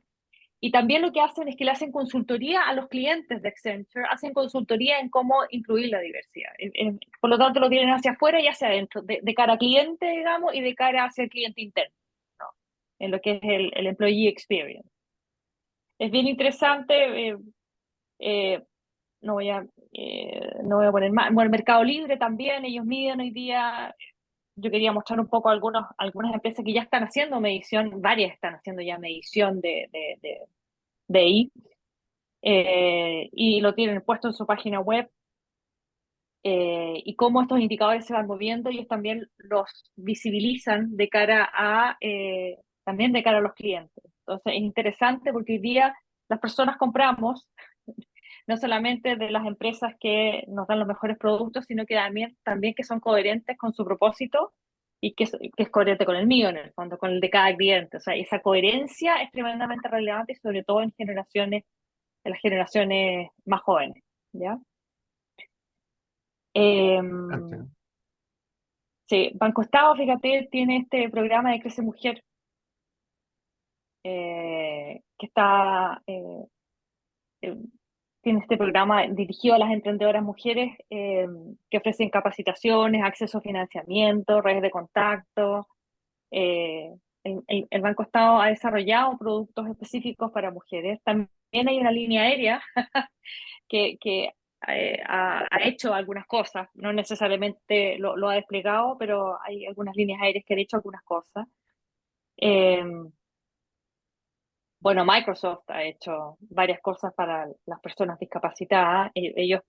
Y también lo que hacen es que le hacen consultoría a los clientes de Accenture, hacen consultoría en cómo incluir la diversidad. Por lo tanto, lo tienen hacia afuera y hacia adentro, de cara al cliente, digamos, y de cara hacia el cliente interno, ¿no? En lo que es el employee experience. Es bien interesante, eh, no voy a poner más, bueno, el Mercado Libre también, ellos miden hoy día, yo quería mostrar un poco algunas empresas que ya están haciendo medición, varias están haciendo ya medición de ahí, y lo tienen puesto en su página web, y cómo estos indicadores se van moviendo, ellos también los visibilizan también de cara a los clientes. Entonces es interesante porque hoy día las personas compramos no solamente de las empresas que nos dan los mejores productos, sino que también que son coherentes con su propósito y que es coherente con el mío, en el fondo, con el de cada cliente. O sea, esa coherencia es tremendamente relevante, sobre todo en las generaciones más jóvenes, ¿ya? antes, Em, ¿no? sí, Banco Estado, fíjate, tiene este programa de Crece Mujer, que eh, tiene este programa dirigido a las emprendedoras mujeres, que ofrecen capacitaciones, acceso a financiamiento, redes de contacto. Eh, el Banco Estado ha desarrollado productos específicos para mujeres. También hay una línea aérea que ha hecho algunas cosas, no necesariamente lo ha desplegado, pero hay algunas líneas aéreas que han hecho algunas cosas. Eh, bueno, Microsoft ha hecho varias cosas para las personas discapacitadas. Ellos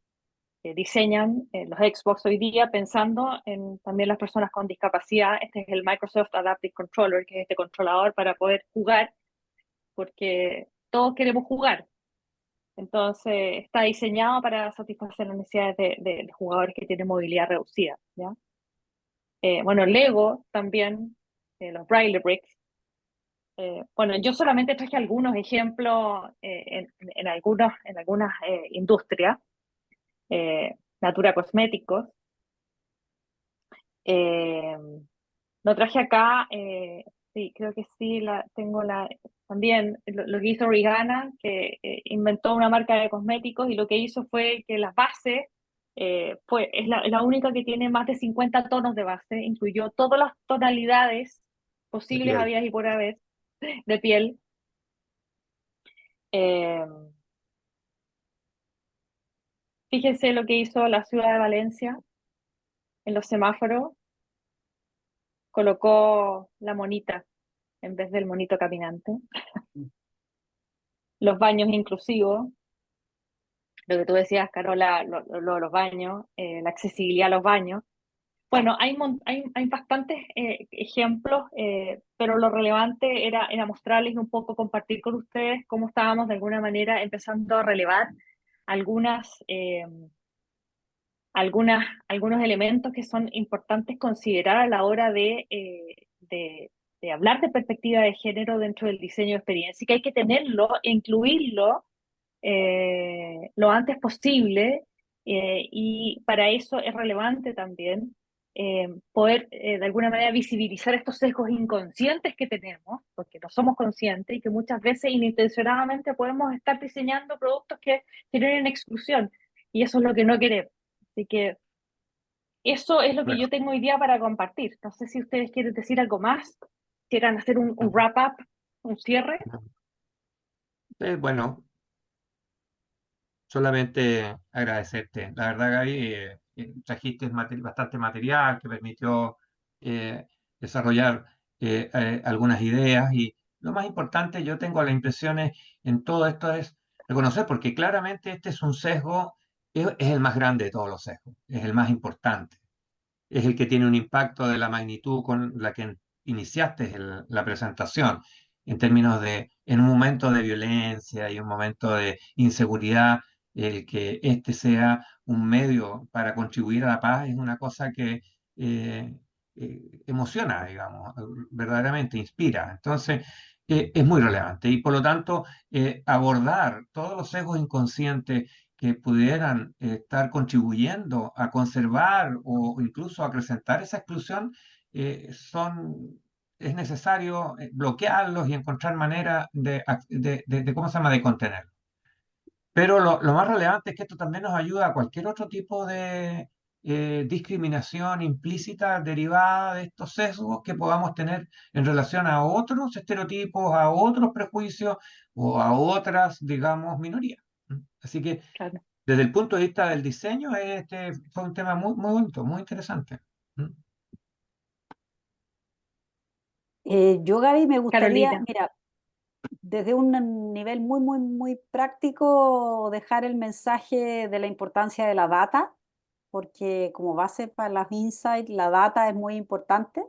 diseñan los Xbox hoy día pensando en también las personas con discapacidad. Este es el Microsoft Adaptive Controller, que es este controlador para poder jugar, porque todos queremos jugar. Entonces, está diseñado para satisfacer las necesidades de jugadores que tienen movilidad reducida, ¿ya? Bueno, Lego también, los Braille Bricks. Bueno, yo solamente traje algunos ejemplos en algunas industrias. Natura Cosméticos. Eh, lo traje acá, sí, creo que sí, tengo también lo que hizo Rihanna, que inventó una marca de cosméticos y lo que hizo fue que las bases, es la única que tiene más de 50 tonos de base, incluyó todas las tonalidades de posibles, piel. habidas y por haber, de piel. Eh, Fíjense lo que hizo la ciudad de Valencia en los semáforos, colocó la monita en vez del monito caminante. Los baños inclusivos, lo que tú decías, Carola, los baños, la accesibilidad a los baños. Bueno, hay bastantes ejemplos, pero lo relevante era mostrarles y un poco compartir con ustedes cómo estábamos de alguna manera empezando a relevar algunas, algunos elementos que son importantes considerar a la hora de hablar de perspectiva de género dentro del diseño de experiencia, y que hay que tenerlo e incluirlo lo antes posible, y para eso es relevante también poder de alguna manera visibilizar estos sesgos inconscientes que tenemos, porque no somos conscientes y que muchas veces inintencionadamente podemos estar diseñando productos que generen exclusión, y eso es lo que no queremos. Así que eso es lo que Bueno, yo tengo hoy día para compartir. No sé si ustedes quieren decir algo más, quieran hacer un wrap-up, un cierre. bueno, solamente agradecerte. La verdad, Gaby, trajiste bastante material que permitió eh, desarrollar algunas ideas, y lo más importante, yo tengo las impresiones en todo esto es reconocer, porque claramente este es un sesgo, es el más grande de todos los sesgos, es el más importante, es el que tiene un impacto de la magnitud con la que iniciaste la presentación, en términos de, en un momento de violencia y un momento de inseguridad, el que este sea un medio para contribuir a la paz es una cosa que emociona, digamos, verdaderamente inspira. Entonces, es muy relevante y por lo tanto, abordar todos los sesgos inconscientes que pudieran estar contribuyendo a conservar o incluso a acrecentar esa exclusión, es necesario bloquearlos y encontrar maneras ¿cómo se llama?, de contenerlos. Pero lo más relevante es que esto también nos ayuda a cualquier otro tipo de discriminación implícita derivada de estos sesgos que podamos tener en relación a otros estereotipos, a otros prejuicios o a otras, digamos, minorías. Así que Claro. desde el punto de vista del diseño, este fue un tema muy, muy bonito, muy interesante. Yo, Gaby, me gustaría, Carolina. mira, desde un nivel muy, muy, muy práctico, dejar el mensaje de la importancia de la data, porque como base para las insights, la data es muy importante.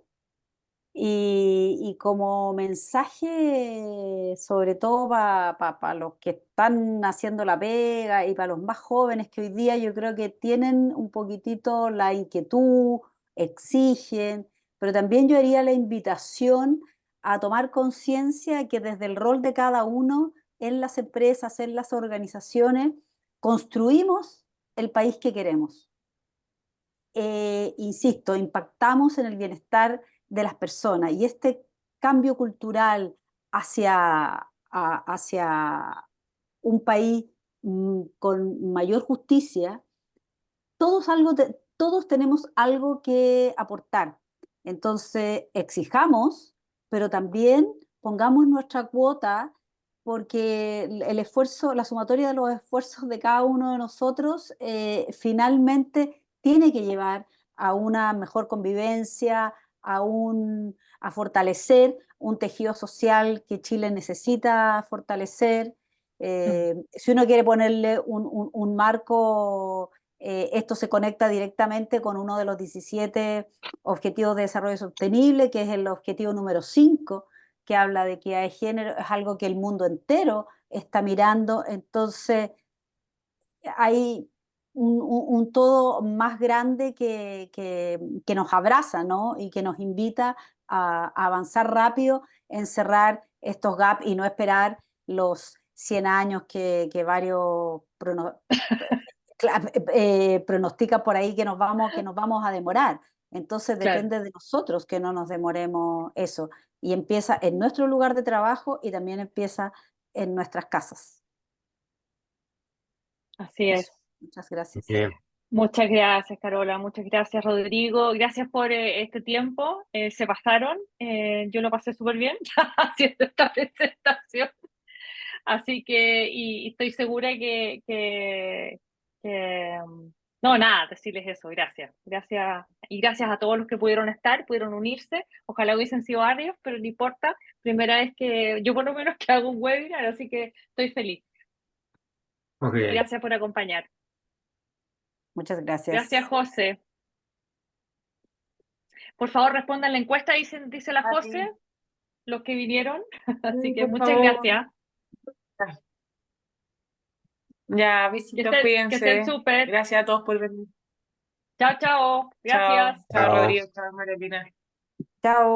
Y como mensaje, sobre todo para los que están haciendo la pega y para los más jóvenes que hoy día yo creo que tienen un poquitito la inquietud, exigen, pero también yo haría la invitación a tomar conciencia que desde el rol de cada uno en las empresas, en las organizaciones, construimos el país que queremos. Insisto, impactamos en el bienestar de las personas y este cambio cultural hacia un país con mayor justicia, todos tenemos algo que aportar. Entonces, exijamos, pero también pongamos nuestra cuota, porque el esfuerzo, la sumatoria de los esfuerzos de cada uno de nosotros finalmente tiene que llevar a una mejor convivencia, a fortalecer un tejido social que Chile necesita fortalecer. Si uno quiere ponerle un marco Esto se conecta directamente con uno de los 17 Objetivos de Desarrollo Sostenible, que es el objetivo número 5, que habla de equidad de género, es algo que el mundo entero está mirando. Entonces, hay un todo más grande que nos abraza, ¿no? Y que nos invita a avanzar rápido en cerrar estos gaps y no esperar los 100 años que varios pronostican por ahí que nos vamos a demorar. Entonces Claro. depende de nosotros que no nos demoremos eso. Y empieza en nuestro lugar de trabajo y también empieza en nuestras casas. Así Eso. es. Muchas gracias. Muchas gracias, Carola. Muchas gracias, Rodrigo. Gracias por este tiempo. Se pasaron. Yo lo pasé súper bien haciendo esta presentación. Así que, y estoy segura no, nada, decirles eso. Gracias. Gracias. Y gracias a todos los que pudieron unirse. Ojalá hubiesen sido varios, pero no importa. Primera vez que yo por lo menos que hago un webinar, así que estoy feliz. Okay. Gracias por acompañar. Muchas gracias. Gracias, José. Por favor, respondan la encuesta, dice la José, los que vinieron. Así que por muchas favor. gracias. Ya, besitos, Que cuídense. estén súper. Gracias a todos por venir. Chao, chao. Gracias. Chao, Rodrigo. Chao, María Pina. Chao.